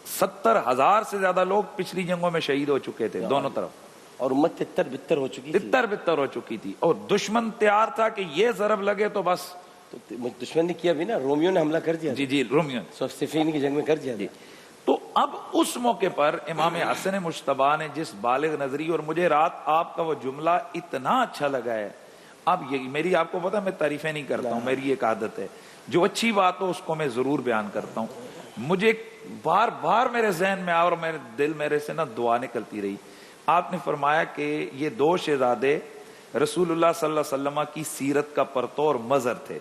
70,000 سے زیادہ لوگ پچھلی جنگوں میں شہید ہو چکے تھے دونوں طرف, اور امت تتر بتر ہو چکی تھی, تتر بتر ہو چکی تھی, اور دشمن تیار تھا کہ یہ ضرب لگے تو بس. تو دشمن نے کیا بھی نا, رومیو نے حملہ کر دیا, جی رومیو, صفین کی جنگ میں کر دیا. تو اب اس موقع پر امام حسن مجتبیٰ نے جس بالغ نظری, اور مجھے رات آپ کا وہ جملہ اتنا اچھا لگا ہے. اب یہ میری, آپ کو پتا میں تعریفیں نہیں کرتا ہوں, میری ایک عادت ہے, جو اچھی بات ہو اس کو میں ضرور بیان کرتا ہوں. مجھے بار بار میرے ذہن میں آیا اور میرے دل میرے سے نا دعا نکلتی رہی. آپ نے فرمایا کہ یہ دو شہزادے رسول اللہ صلی اللہ علیہ وسلم کی سیرت کا پرتو اور مظہر تھے.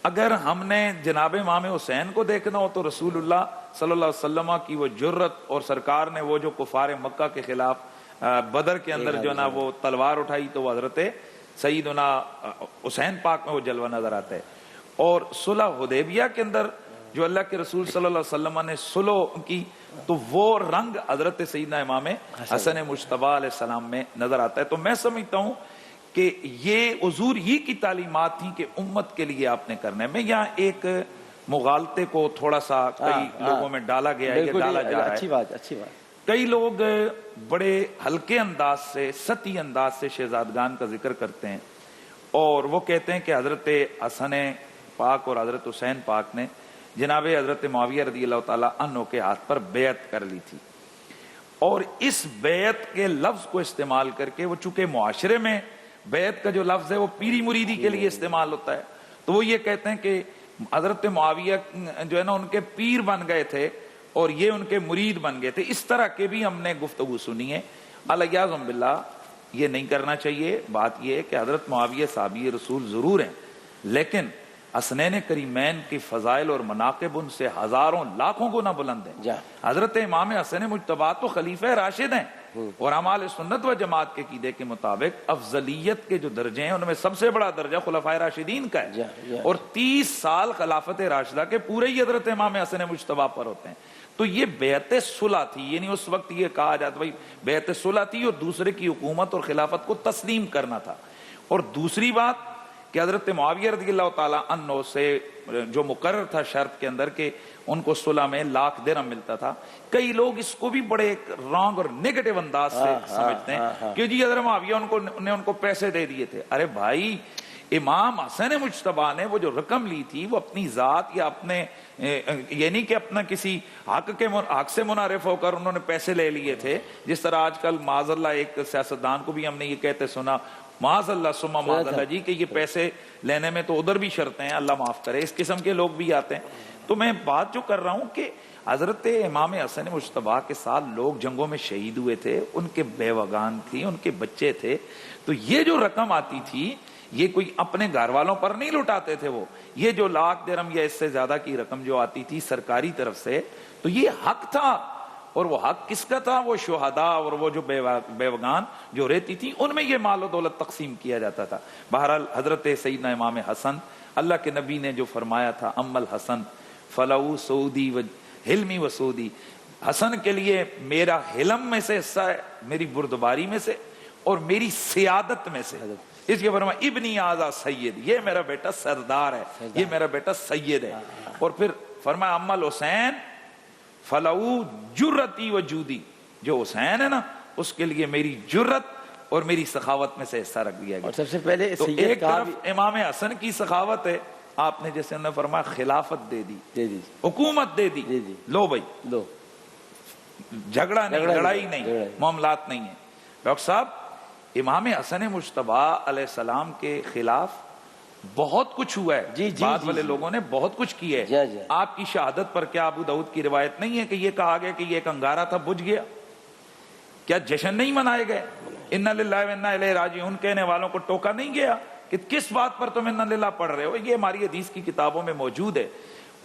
اگر ہم نے جناب امام حسین کو دیکھنا ہو تو رسول اللہ صلی اللہ علیہ وسلم کی وہ جرت, اور سرکار نے وہ جو کفار مکہ کے خلاف بدر کے اندر جو نا وہ تلوار اٹھائی, تو وہ حضرت سیدنا حسین پاک میں وہ جلوہ نظر آتا ہے. اور صلح حدیبیہ کے اندر جو اللہ کے رسول صلی اللہ علیہ وسلم نے صلح کی, تو وہ رنگ حضرت سیدنا امام حسن مجتبیٰ علیہ السلام میں نظر آتا ہے. تو میں سمجھتا ہوں کہ یہ حضور ہی کی تعلیمات تھیں کہ امت کے لیے آپ نے کرنا ہے. میں یہاں ایک مغالطے کو تھوڑا سا کئی لوگوں میں ڈالا گیا ہے, ڈالا جا رہا ہے. اچھی بات, اچھی بات. کئی لوگ بڑے ہلکے انداز سے, سطحی انداز سے شہزادگان کا ذکر کرتے ہیں, اور وہ کہتے ہیں کہ حضرت حسن پاک اور حضرت حسین پاک نے جناب حضرت معاویہ رضی اللہ تعالیٰ عنہ کے ہاتھ پر بیعت کر لی تھی. اور اس بیعت کے لفظ کو استعمال کر کے, وہ چونکہ معاشرے میں بیعت کا جو لفظ ہے وہ پیری مریدی کے لیے استعمال ہوتا ہے, تو وہ یہ کہتے ہیں کہ حضرت معاویہ جو ہے نا ان کے پیر بن گئے تھے اور یہ ان کے مرید بن گئے تھے. اس طرح کے بھی ہم نے گفتگو سنی ہے. علیہ باللہ یہ نہیں کرنا چاہیے. بات یہ ہے کہ حضرت معاویہ صحابی رسول ضرور ہیں, لیکن حسنین کریمین کی فضائل اور مناقب ان سے ہزاروں لاکھوں گنا بلند ہیں. حضرت امام حسن مجتبیٰ تو خلیفہ راشد ہیں, اور اعمال سنت و جماعت کے عقیدے کے مطابق افضلیت کے جو درجے ہیں ان میں سب سے بڑا درجہ خلفائے راشدین کا ہے, اور 30 سال خلافت راشدہ کے پورے ہی حضرت امام حسن مجتبیٰ پر ہوتے ہیں. تو یہ بیعت صلح تھی, یعنی اس وقت یہ کہا جاتا بھائی بیعت صلح تھی, اور دوسرے کی حکومت اور خلافت کو تسلیم کرنا تھا. اور دوسری بات کہ حضرت معاویہ رضی اللہ تعالیٰ عنہ سے جو مقرر تھا شرط کے اندر کہ ان کو صلح میں 1,00,000 درہم ملتا تھا, کئی لوگ اس کو بھی بڑے رانگ اور نیگیٹو انداز سے سمجھتے ہیں کہ جی حضرت معاویہ ان کو پیسے دے دیے تھے. ارے بھائی, امام حسن مجتبیٰ نے وہ جو رقم لی تھی وہ اپنی ذات یا اپنے, یعنی کہ اپنا کسی حق سے منعرف ہو کر انہوں نے پیسے لے لیے تھے. جس طرح آج کل معاذ اللہ ایک سیاستدان کو بھی ہم نے یہ کہتے سنا, معاذ اللہ سما معاذ اللہ جی, کہ یہ پیسے لینے میں تو ادھر بھی شرطیں ہیں, اللہ معاف کرے. اس قسم کے لوگ بھی آتے ہیں. تو میں بات جو کر رہا ہوں کہ حضرت امام حسن مجتبیٰ کے ساتھ لوگ جنگوں میں شہید ہوئے تھے, ان کے بیوگان تھی, ان کے بچے تھے. تو یہ جو رقم آتی تھی یہ کوئی اپنے گھر والوں پر نہیں لٹاتے تھے. وہ یہ جو 1,00,000 درہم یا اس سے زیادہ کی رقم جو آتی تھی سرکاری طرف سے, تو یہ حق تھا. اور وہ حق کس کا تھا؟ وہ شہداء اور وہ جو بیوگان جو رہتی تھی ان میں یہ مال و دولت تقسیم کیا جاتا تھا. بہرحال حضرت سیدنا امام حسن, اللہ کے نبی نے جو فرمایا تھا ام الحسن فلو سعودی و حلمی و سعودی, حسن کے لیے میرا حلم میں سے حصہ ہے, میری بردباری میں سے اور میری سیادت میں سے. اس کے فرمایا ابنی آزا سید, یہ میرا بیٹا سردار ہے, یہ میرا بیٹا سید ہے. اور پھر فرمایا ام الحسین فلو جرتی و جودی, جو حسین ہے نا اس کے لیے میری جرت اور میری سخاوت میں سے حصہ رکھ دیا گیا. اور سب سے پہلے تو ایک طرف امام حسن کی سخاوت ہے, آپ نے جیسے انہوں نے فرمایا خلافت دے دی, حکومت دے دی, لو بھائی لو. جھگڑا نہیں، لڑائی نہیں، لڑائی۔ معاملات نہیں ہیں۔ ڈاکٹر صاحب امام حسن مجتبی علیہ السلام کے خلاف بہت کچھ ہوا ہے، جی بعد والے لوگوں نے بہت کچھ کیا ہے۔ جی۔ آپ کی شہادت پر کیا ابو داؤد کی روایت نہیں ہے کہ یہ کہا گیا کہ یہ ایک انگارہ تھا بجھ گیا؟ کیا جشن نہیں منائے گئے؟ انا للہ و انا الیہ راجعون کہنے والوں کو ٹوکا نہیں گیا کہ کس بات پر تم انا للہ پڑھ رہے ہو؟ یہ ہماری حدیث کی کتابوں میں موجود ہے۔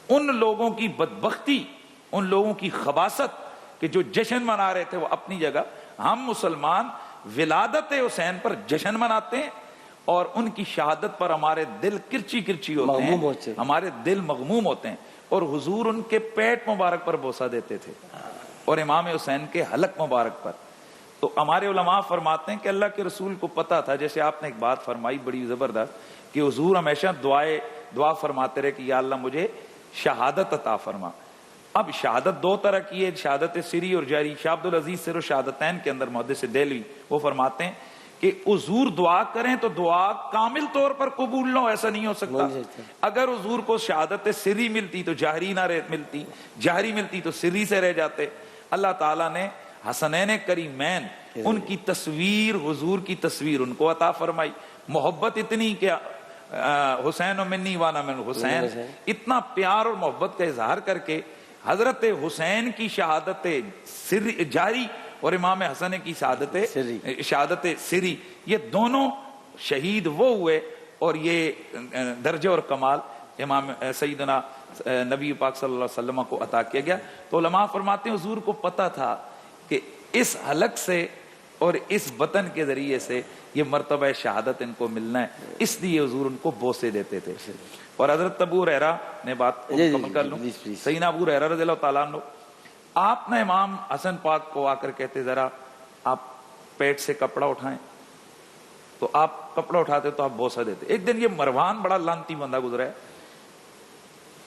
ان لوگوں کی بدبختی، ان لوگوں کی خباثت کہ جو جشن منا رہے تھے وہ اپنی جگہ، ہم مسلمان ولادت حسین پر جشن مناتے ہیں اور ان کی شہادت پر ہمارے دل کرچی کرچی ہوتے ہیں، ہمارے دل مغموم ہوتے ہیں، اور حضور ان کے پیٹ مبارک پر بوسہ دیتے تھے اور امام حسین کے حلق مبارک پر۔ تو ہمارے علماء فرماتے ہیں کہ اللہ کے رسول کو پتا تھا، جیسے آپ نے ایک بات فرمائی بڑی زبردست، کہ حضور ہمیشہ دعا فرماتے رہے کہ یا اللہ مجھے شہادت عطا فرما۔ اب شہادت دو طرح کی ہے، شہادت سری اور جاری۔ شاہ عبد العزیز سر و شہادتین کے اندر محدث دہلوی وہ فرماتے ہیں کہ حضور دعا کریں تو دعا کامل طور پر قبول نہ ہو، ایسا نہیں ہو سکتا۔ اگر حضور کو شہادت سری ملتی تو جہری نہ ملتی، جہری ملتی تو سری سے رہ جاتے۔ اللہ تعالیٰ نے حسنین کریمین ان کی تصویر، حضور کی تصویر ان کو عطا فرمائی۔ محبت اتنی کہ حسین و منی وانا من حسین، اتنا پیار اور محبت کا اظہار کر کے حضرت حسین کی شہادت جاری اور امام حسن کی شہادت سری، یہ دونوں شہید وہ ہوئے اور یہ درجہ اور کمال امام سیدنا نبی پاک صلی اللہ علیہ وسلم کو عطا کیا گیا۔ تو علماء فرماتے ہیں حضور کو پتا تھا کہ اس حلق سے اور اس بطن کے ذریعے سے یہ مرتبہ شہادت ان کو ملنا ہے، اس لیے حضور ان کو بوسے دیتے تھے۔ اور حضرت ابو ہریرہ نے بات کو مکمل کر لوں، سیدنا ابو ہریرہ رضی اللہ تعالیٰ عنہ، آپ نے امام حسن پاک کو آ کر کہتے ذرا آپ پیٹ سے کپڑا اٹھائیں، تو آپ کپڑا اٹھاتے تو آپ بوسہ دیتے۔ ایک دن یہ مروان بڑا لانتی بندہ گزرا ہے،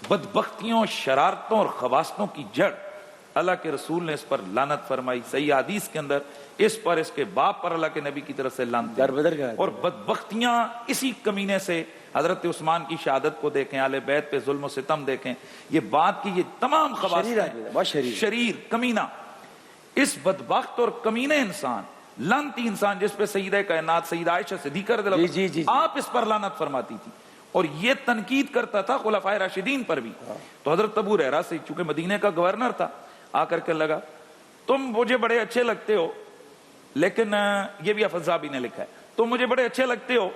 بدبختیوں، شرارتوں اور خباثتوں کی جڑ، اللہ کے رسول نے اس پر لعنت فرمائی۔ صحیح حدیث کے اندر اس پر، اس کے باپ پر اللہ کے نبی کی طرف سے لعنت، اور بدبختیاں اسی کمینے سے حضرت عثمان کی شہادت کو دیکھیں، اہل بیت پہ ظلم و ستم دیکھیں، یہ بات کی یہ تمام خباثتیں، شریر کمینہ، اس بدبخت اور کمینے انسان، لعنتی انسان جس پہ سیدہ کائنات سیدہ عائشہ صدیقہ رضی اللہ عنہا آپ اس پر لعنت فرماتی تھی، اور یہ تنقید کرتا تھا خلفائے راشدین پر بھی۔ تو حضرت ابو ہریرہ سے، چونکہ مدینے کا گورنر تھا، آ کر کے لگا تم مجھے بڑے اچھے لگتے ہو، لیکن یہ بھی افضابی نے لکھا ہے، تم مجھے بڑے اچھے لگتے ہو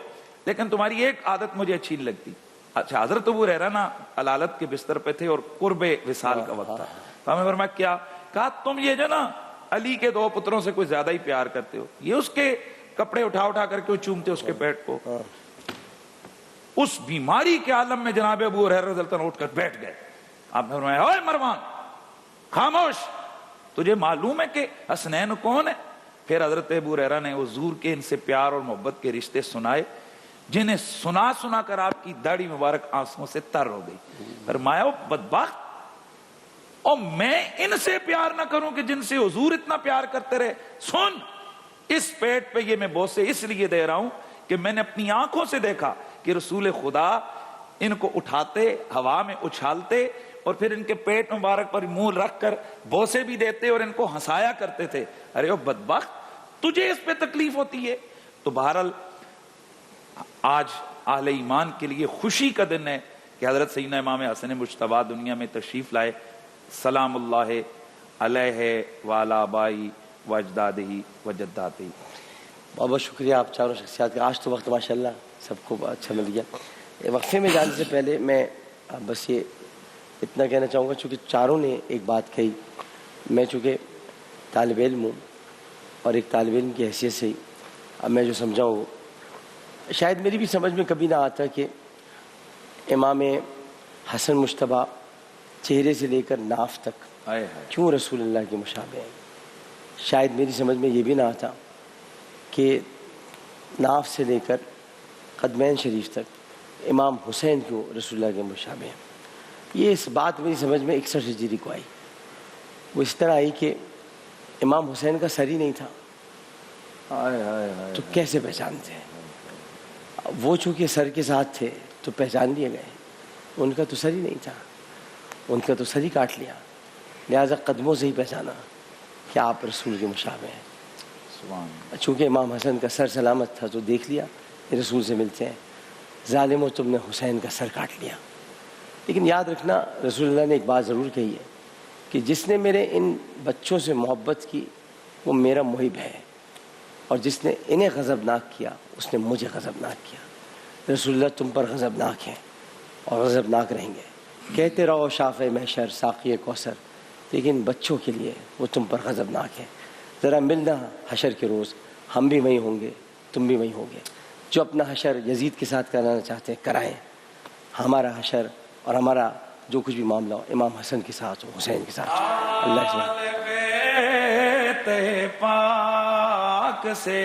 لیکن تمہاری ایک عادت مجھے اچھی نہیں لگتی۔ اچھا، حضرت ابو ہریرہ نا علالت کے بستر پہ تھے اور قرب وصال کا وقت تھا، تو ہمیں فرمایا کیا؟ کہا تم یہ جو نا علی کے دو پتروں سے کوئی زیادہ ہی پیار کرتے ہو، یہ اس کے کپڑے اٹھا اٹھا کر کے چومتے اس کے پیٹ کو۔ اس بیماری کے عالم میں جناب ابو ہریرہ رضی اللہ عنہ اٹھ کر بیٹھ گئے۔ آپ نے فرمایا اوے مروان خاموش، تجھے معلوم ہے کہ حسنین کون ہے؟ پھر حضرت ابو ہریرہ نے حضور کے ان سے پیار اور محبت کے رشتے سنائے، جنہیں سنا سنا کر آپ کی داڑھی مبارک آنسوں سے تر ہو گئی۔ فرمایا او بدبخت، اور میں ان سے پیار نہ کروں کہ جن سے حضور اتنا پیار کرتے رہے؟ سن، اس پیٹ پہ یہ میں بوسے اس لیے دے رہا ہوں کہ میں نے اپنی آنکھوں سے دیکھا کہ رسول خدا ان کو اٹھاتے، ہوا میں اچھالتے، اور پھر ان کے پیٹ مبارک پر منہ رکھ کر بوسے بھی دیتے اور ان کو ہنسایا کرتے تھے۔ ارے او بدبخت، تجھے اس پہ تکلیف ہوتی ہے؟ تو بہرحال آج اہل ایمان کے لیے خوشی کا دن ہے کہ حضرت سیدنا امام حسن مجتبی دنیا میں تشریف لائے، سلام اللہ علیہ وعلی آبائی و اجدادہ و جداتہ۔ بہت بہت شکریہ آپ چاروں شخصیات کا۔ آج تو وقت ماشاءاللہ سب کو اچھا مل گیا۔ وقفے میں جانے سے پہلے میں بس یہ اتنا کہنا چاہوں گا، چونکہ چاروں نے ایک بات کہی، میں چونکہ طالب علم ہوں اور ایک طالب علم کی حیثیت سے ہی اب میں جو سمجھاؤں، شاید میری بھی سمجھ میں کبھی نہ آتا کہ امام حسن مجتبی چہرے سے لے کر ناف تک کیوں رسول اللہ کے مشابہ ہیں۔ شاید میری سمجھ میں یہ بھی نہ آتا کہ ناف سے لے کر قدمین شریف تک امام حسین کیوں رسول اللہ کے مشابہ ہیں۔ یہ اس بات میری سمجھ میں 61 ہجری کو آئی۔ وہ اس طرح آئی کہ امام حسین کا سر ہی نہیں تھا تو کیسے پہچانتے ہیں؟ وہ چونکہ سر کے ساتھ تھے تو پہچان لیے گئے، ان کا تو سر ہی نہیں تھا، ان کا تو سر ہی کاٹ لیا، لہٰذا قدموں سے ہی پہچانا۔ کہ آپ رسول کے مشابہ ہیں. سبحان اللہ. چونکہ امام حسن کا سر سلامت تھا تو دیکھ لیا کہ رسول سے ملتے ہیں. ظالموں تم نے حسین کا سر کاٹ لیا. لیکن یاد رکھنا رسول اللہ نے ایک بات ضرور کہی ہے کہ جس نے میرے ان بچوں سے محبت کی وہ میرا محب ہے، اور جس نے انہیں غضبناک کیا اس نے مجھے غضبناک کیا. رسول اللہ تم پر غضبناک ہیں اور غضبناک رہیں گے. کہتے رہو شافع محشر ساقی کوثر، لیکن بچوں کے لیے وہ تم پر غضبناک ہے. ذرا ملنا حشر کے روز، ہم بھی وہیں ہوں گے، تم بھی وہیں ہوں گے. جو اپنا حشر یزید کے ساتھ کرانا چاہتے ہیں کرائیں. ہمارا حشر اور ہمارا جو کچھ بھی معاملہ ہو امام حسن کے ساتھ ہو، حسین کے ساتھ ہو. اللہ بیت پاک سے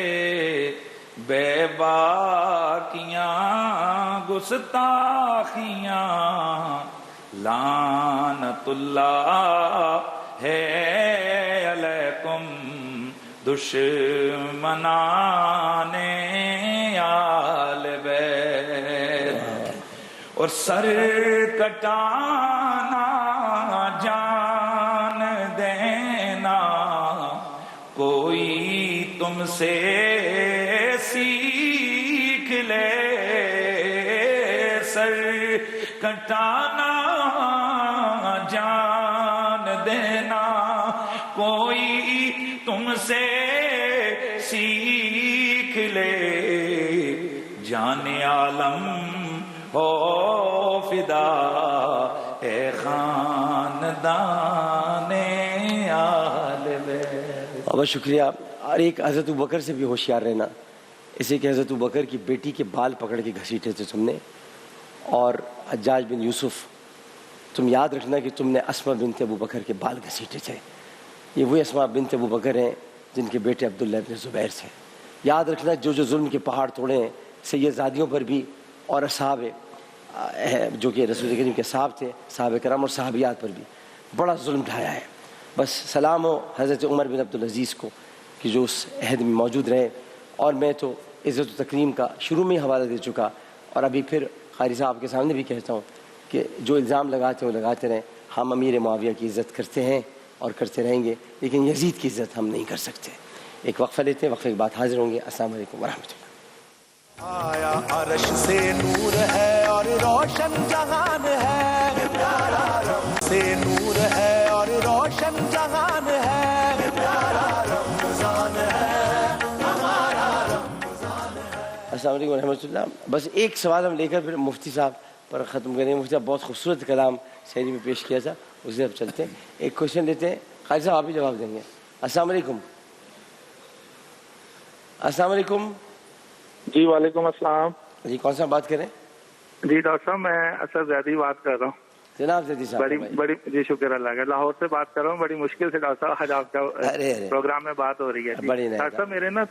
بے باکیاں گستاخیاں لعنت اللہ ہے علیکم دشمنان آل بیت. اور سر کٹانا جان دینا کوئی تم سے سیکھ لے. سر کٹانا جان دینا کوئی تم سے سیکھ لے. جان عالم ہو فدا اے خاندان آل بیت. بہت شکریہ. اور ایک حضرت ابوبکر سے بھی ہوشیار رہنا، اسے کہ حضرت ابوبکر کی بیٹی کے بال پکڑ کے گھسیٹے تھے تم نے. اور حجاج بن یوسف، تم یاد رکھنا کہ تم نے اسما بنت ابوبکر کے بال گھسیٹے تھے. یہ وہی اسما بنت ابوبکر ہیں جن کے بیٹے عبداللہ بن زبیر تھے. یاد رکھنا جو جو ظلم کے پہاڑ توڑے ہیں سیدزادیوں پر بھی، اور اصحاب جو کہ رسول کریم کے صحاب تھے، صحابہ کرام اور صحابیات پر بھی بڑا ظلم ڈھایا ہے. بس سلام ہو حضرت عمر بن عبدالعزیز کو کہ جو اس عہد میں موجود رہے. اور میں تو عزت و تکریم کا شروع میں ہی حوالہ دے چکا، اور ابھی پھر قاری صاحب کے سامنے بھی کہتا ہوں کہ جو الزام لگاتے ہیں وہ لگاتے رہیں. ہم امیر معاویہ کی عزت کرتے ہیں اور کرتے رہیں گے، لیکن یزید کی عزت ہم نہیں کر سکتے. ایک وقفہ لیتے ہیں، وقفے کے بعد حاضر ہوں گے. السلام علیکم ورحمۃ اللہ. آیا عرش سے نور ہے اور روشن جہان ہے، سے نور ہے اور روشن جہان ہے، رمضان ہے ہمارا رمضان ہے. السلام علیکم ورحمۃ اللہ. بس ایک سوال ہم لے کر پھر مفتی صاحب پر ختم کریں گے. مفتی صاحب بہت خوبصورت کلام شاعری میں پیش کیا تھا، اس سے اب چلتے ہیں. ایک کوشچن لیتے ہیں، قاری صاحب آپ ہی جواب دیں گے. السلام علیکم. السلام علیکم. جی وعلیکم السلام. جی کون صاحب بات کریں؟ جی ڈاکٹر صاحب میں اسد زیدی بات کر رہا ہوں. جناب زیدی صاحب بڑی جی شکر اللہ کا. لاہور سے بات کر رہا ہوں. بڑی مشکل سے ڈاکٹر صاحب آج آپ کا پروگرام میں بات ہو رہی ہے. ڈاکٹر صاحب میرے نا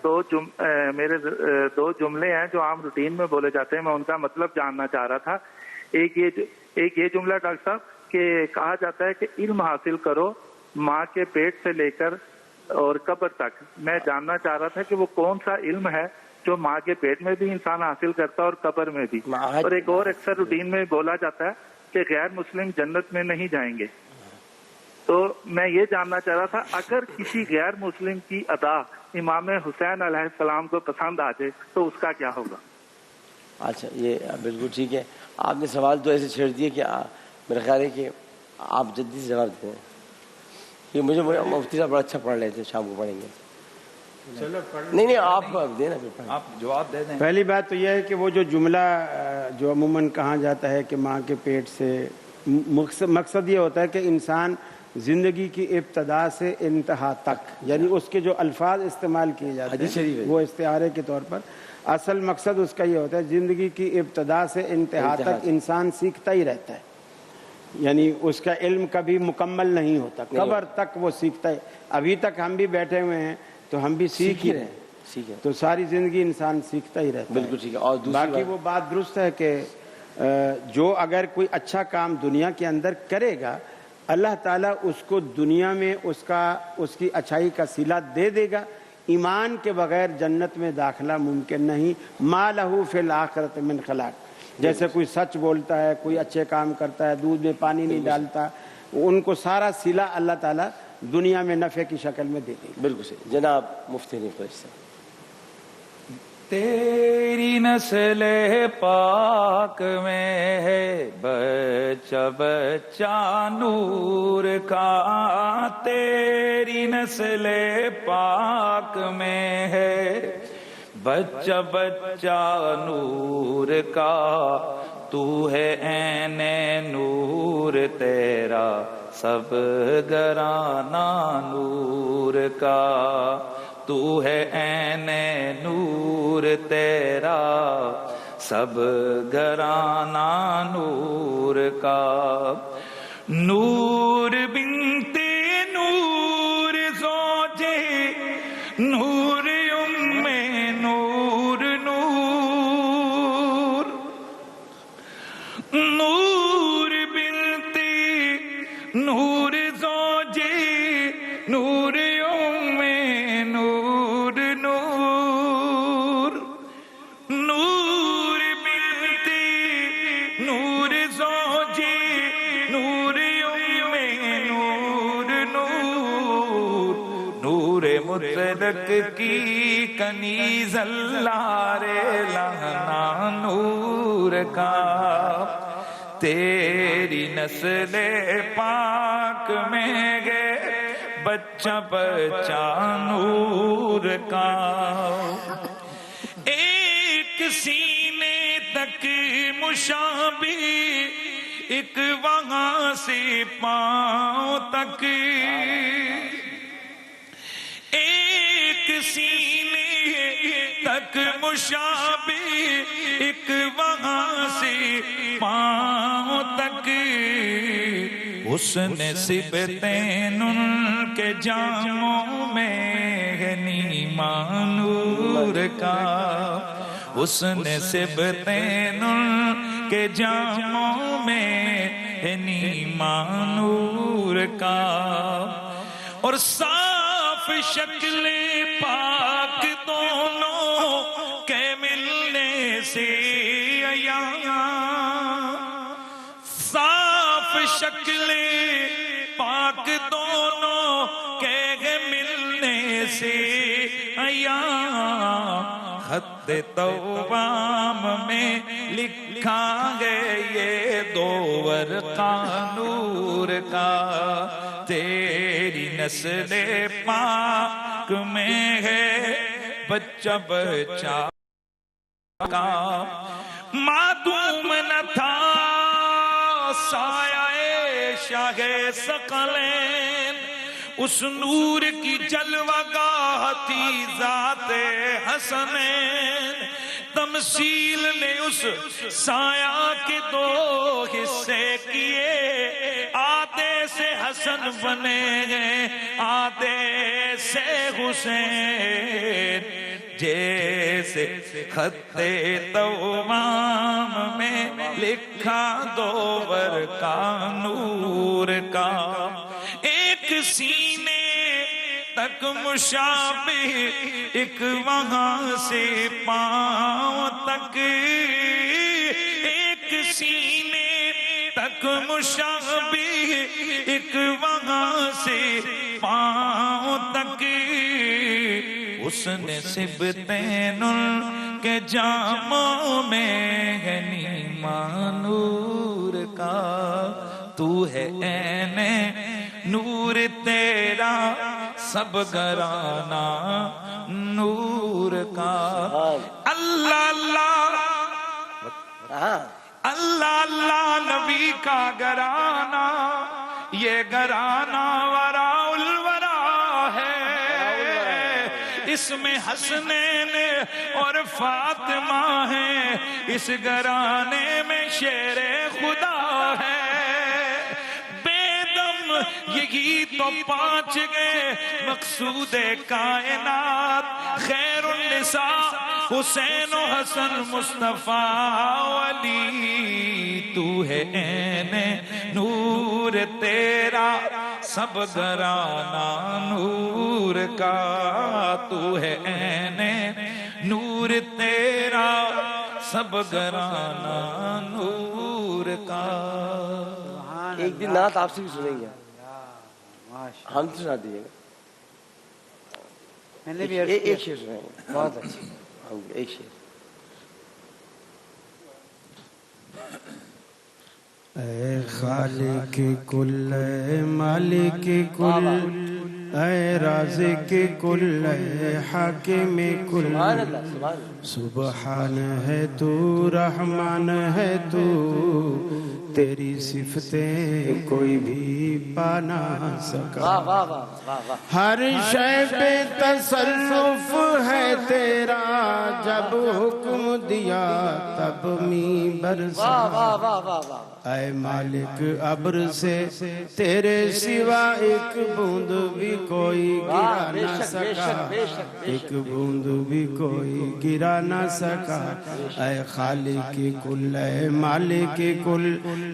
دو جملے ہیں جو عام روٹین میں بولے جاتے ہیں، میں ان کا مطلب جاننا چاہ رہا تھا. ایک یہ جملہ ڈاکٹر صاحب کہ کہا جاتا ہے کہ علم حاصل کرو ماں کے پیٹ سے لے کر اور قبر تک. میں جاننا چاہ رہا تھا کہ وہ کون سا علم ہے جو ماں کے پیٹ میں بھی انسان حاصل کرتا ہے اور قبر میں بھی. اور ایک اور اکثر روٹین میں بولا جاتا ہے کہ غیر مسلم جنت میں نہیں جائیں گے. تو میں یہ جاننا چاہ رہا تھا اگر کسی غیر مسلم کی ادا امام حسین علیہ السلام کو پسند آ جائے تو اس کا کیا ہوگا؟ اچھا یہ بالکل ٹھیک ہے. آپ نے سوال تو ایسے چھیڑ دیے کہ میرا خیال ہے کہ آپ جلدی سے جواب دیں. یہ مجھے مفتی صاحب بڑا اچھا پڑھ رہے تھے، شام کو پڑھیں گے. نہیں آپ دینا پھر آپ جواب دے دیں. پہلی بات تو یہ ہے کہ وہ جو جملہ جو عموماً کہا جاتا ہے کہ ماں کے پیٹ سے، مقصد یہ ہوتا ہے کہ انسان زندگی کی ابتدا سے انتہا تک، یعنی اس کے جو الفاظ استعمال کیے جاتے ہیں وہ استعارے کے طور پر، اصل مقصد اس کا یہ ہوتا ہے زندگی کی ابتدا سے انتہا تک انسان سیکھتا ہی رہتا ہے. یعنی اس کا علم کبھی مکمل نہیں ہوتا، قبر تک وہ سیکھتا ہے. ابھی تک ہم بھی بیٹھے ہوئے ہیں تو ہم بھی سیکھ ہی رہے ہیں، تو ساری زندگی انسان سیکھتا ہی رہتا ہے. بالکل ٹھیک ہے. اور باقی وہ بات درست ہے کہ جو اگر کوئی اچھا کام دنیا کے اندر کرے گا اللہ تعالیٰ اس کو دنیا میں اس کی اچھائی کا صلہ دے دے گا. ایمان کے بغیر جنت میں داخلہ ممکن نہیں. ما لہو فی الآخرۃ من خلاق. جیسے کوئی سچ بولتا ہے، کوئی اچھے کام کرتا ہے، دودھ میں پانی نہیں ڈالتا، ان کو سارا صلہ اللہ تعالیٰ دنیا میں نفع کی شکل میں دے دیں. بالکل صحیح. جناب مفتی حنیف قریشی صاحب. تیری نسل پاک میں ہے بچہ بچہ نور کا، تیری نسل پاک میں ہے بچہ بچہ نور کا، تو ہے عین نور تیرا سب گرانہ نور کا، تو ہے عین نور تیرا سب گرانہ نور کا. نور بنت نور زوجے نور ام نور نور، نور بنت نور زوجے نور ام نور نور، نور بنت نور زوجے نور ام نور نور، نور مطلق کی کنیز اللہ رے لہنا نور کا، تیری نسل پاک میں گے بچہ بچہ نور کا. ایک سینے تک مشابہ ایک وہاں سے پاؤں تک، ایک سینے تک مشابہ ایک وہاں سے پاؤں تک، حسن صبتین ان کے جاموں میں ہے نیما نور کا، حسن صبتین ان کے جاموں میں ہے نیما نور کا. اور صاف شکل پاک دونوں کے ملنے سے عیاں، صاف شکل پاک دونوں کے ملنے سے عیاں، خط توام میں لکھا گئے یہ دو ورقہ نور کا، تیری نسل پاک میں ہے بچہ بچہ کا. معدوم نہ تھا سایہ شاہ ثقلین، اس نور کی جلوہ گاہ تھی ذات حسنین، تمثیل نے اس سایہ کے دو حصے کیے، آدھے سے حسن بنے ہیں آدھے سے حسین، جیسے خط توام میں لکھا دو ورقہ نور کا. ایک سینے تک مشابہ ایک وہاں سے پاؤں تک، ایک سینے تک مشابہ ایک وہاں سے پاؤں تک، حسن صبتین ان کے جاموں میں ہے نیما نور کا، تو ہے عین نور تیرا سب گرانہ نور کا. اللہ اللہ اللہ اللہ نبی کا گرانہ، یہ گرانہ وراء الورا ہے، اس میں حسنین اور فاطمہ ہیں، اس گرانے میں شیر خدا ہے. یہی تو پانچ گئے مقصود کائنات، خیر النساء حسین و حسن مصطفیٰ علی، تو ہے عین نور تیرا سب گرانہ نور کا، تو ہے عین نور تیرا سب گرانہ نور کا. ایک دن نعت آپ سے بھی سنیں گے. ہم تو سنا دیجیے گا. میں نے بھی ایک شعر سنائیں گے. بہت اچھی. ایک شعر. اے خالق کل اے مالک کل اے رازق کل اے حاکم کل سبحان ہے تو رحمان ہے تو تیری صفتیں کوئی بھی پا نہ سکا. ہر شے پہ تصرف ہے تیرا جب حکم دیا تب می برسا. اے مالک ابر سے تیرے سوا ایک بوند بھی کوئی گرا نہ سکا. ایک بوند بھی کوئی گرا نہ سکا. اے خالق کل اے مالک کل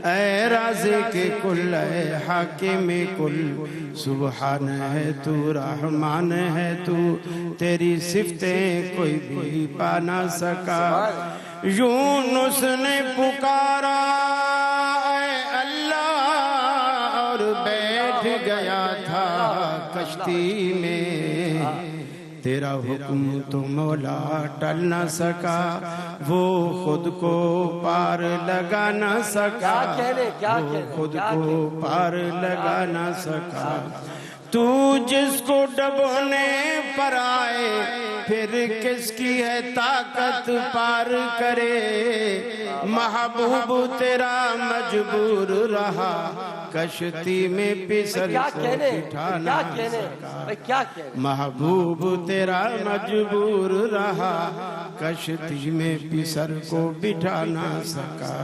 اے رازق کل اے حاکم کل سبحان ہے تو رحمان ہے تو تیری صفتیں کوئی بھی پا نہ سکا. یونس نے پکارا اے اللہ اور بیٹھ گیا تھا کشتی میں. تیرا حکم تو مولا ٹل نہ سکا. وہ خود کو پار لگا نہ سکا. وہ خود کو پار لگا نہ سکا. تو جس کو ڈبونے پر آئے پھر کس کی ہے طاقت پار کرے. محبوب تیرا مجبور رہا کشتی میں پسر کو بٹھا نہ سکا. محبوب تیرا مجبور رہا کشتی میں پسر کو بٹھا نہ سکا.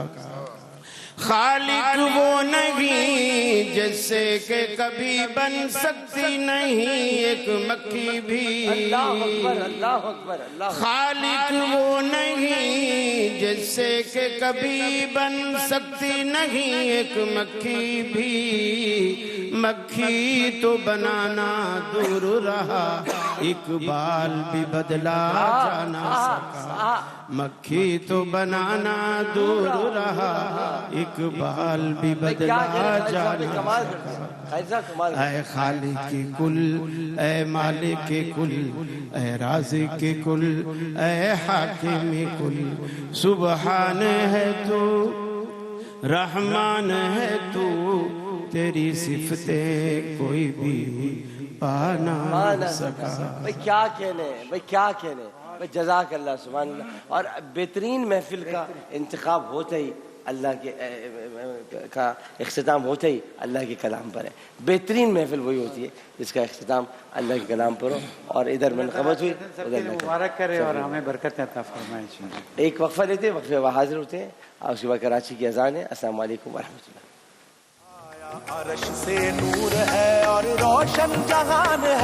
خالق وہ نہیں جس سے کہ کبھی بن سکتی نہیں ایک مکھی بھی. خالق وہ نہیں جس سے کہ کبھی بن سکتی نہیں ایک مکھی بھی. مکھی تو بنانا دور رہا اقبال بھی بدلا جا نہ سکا. مکھی تو بنانا دور رہا اقبال بھی بدلا جا نہ سکا. اے خالق کل اے مالک کل اے رازق کل اے حاکم کل سبحان ہے تو رحمان ہے تو تیری صفتیں کوئی بھی پا نہ سکا. بھئی کیا کہنے بھئی کیا کہنے. جزاک اللہ سبحان اللہ. اور بہترین محفل کا انتخاب ہوتا ہی اللہ کے کا اختتام ہوتا ہی اللہ کے کلام پر ہے. بہترین محفل وہی ہوتی ہے جس کا اختتام اللہ کے کلام پر ہو. اور ادھر منقبت ہوئی ادھر مبارک کرے اور ہمیں برکت عطا فرمائے. ایک وقفہ لیتے ہیں. وقفے حاضر ہوتے ہیں. اور اس کے بعد کراچی کی اذان ہے. السلام علیکم ورحمۃ اللہ. عرش سے نور ہے اور روشن جہان ہے.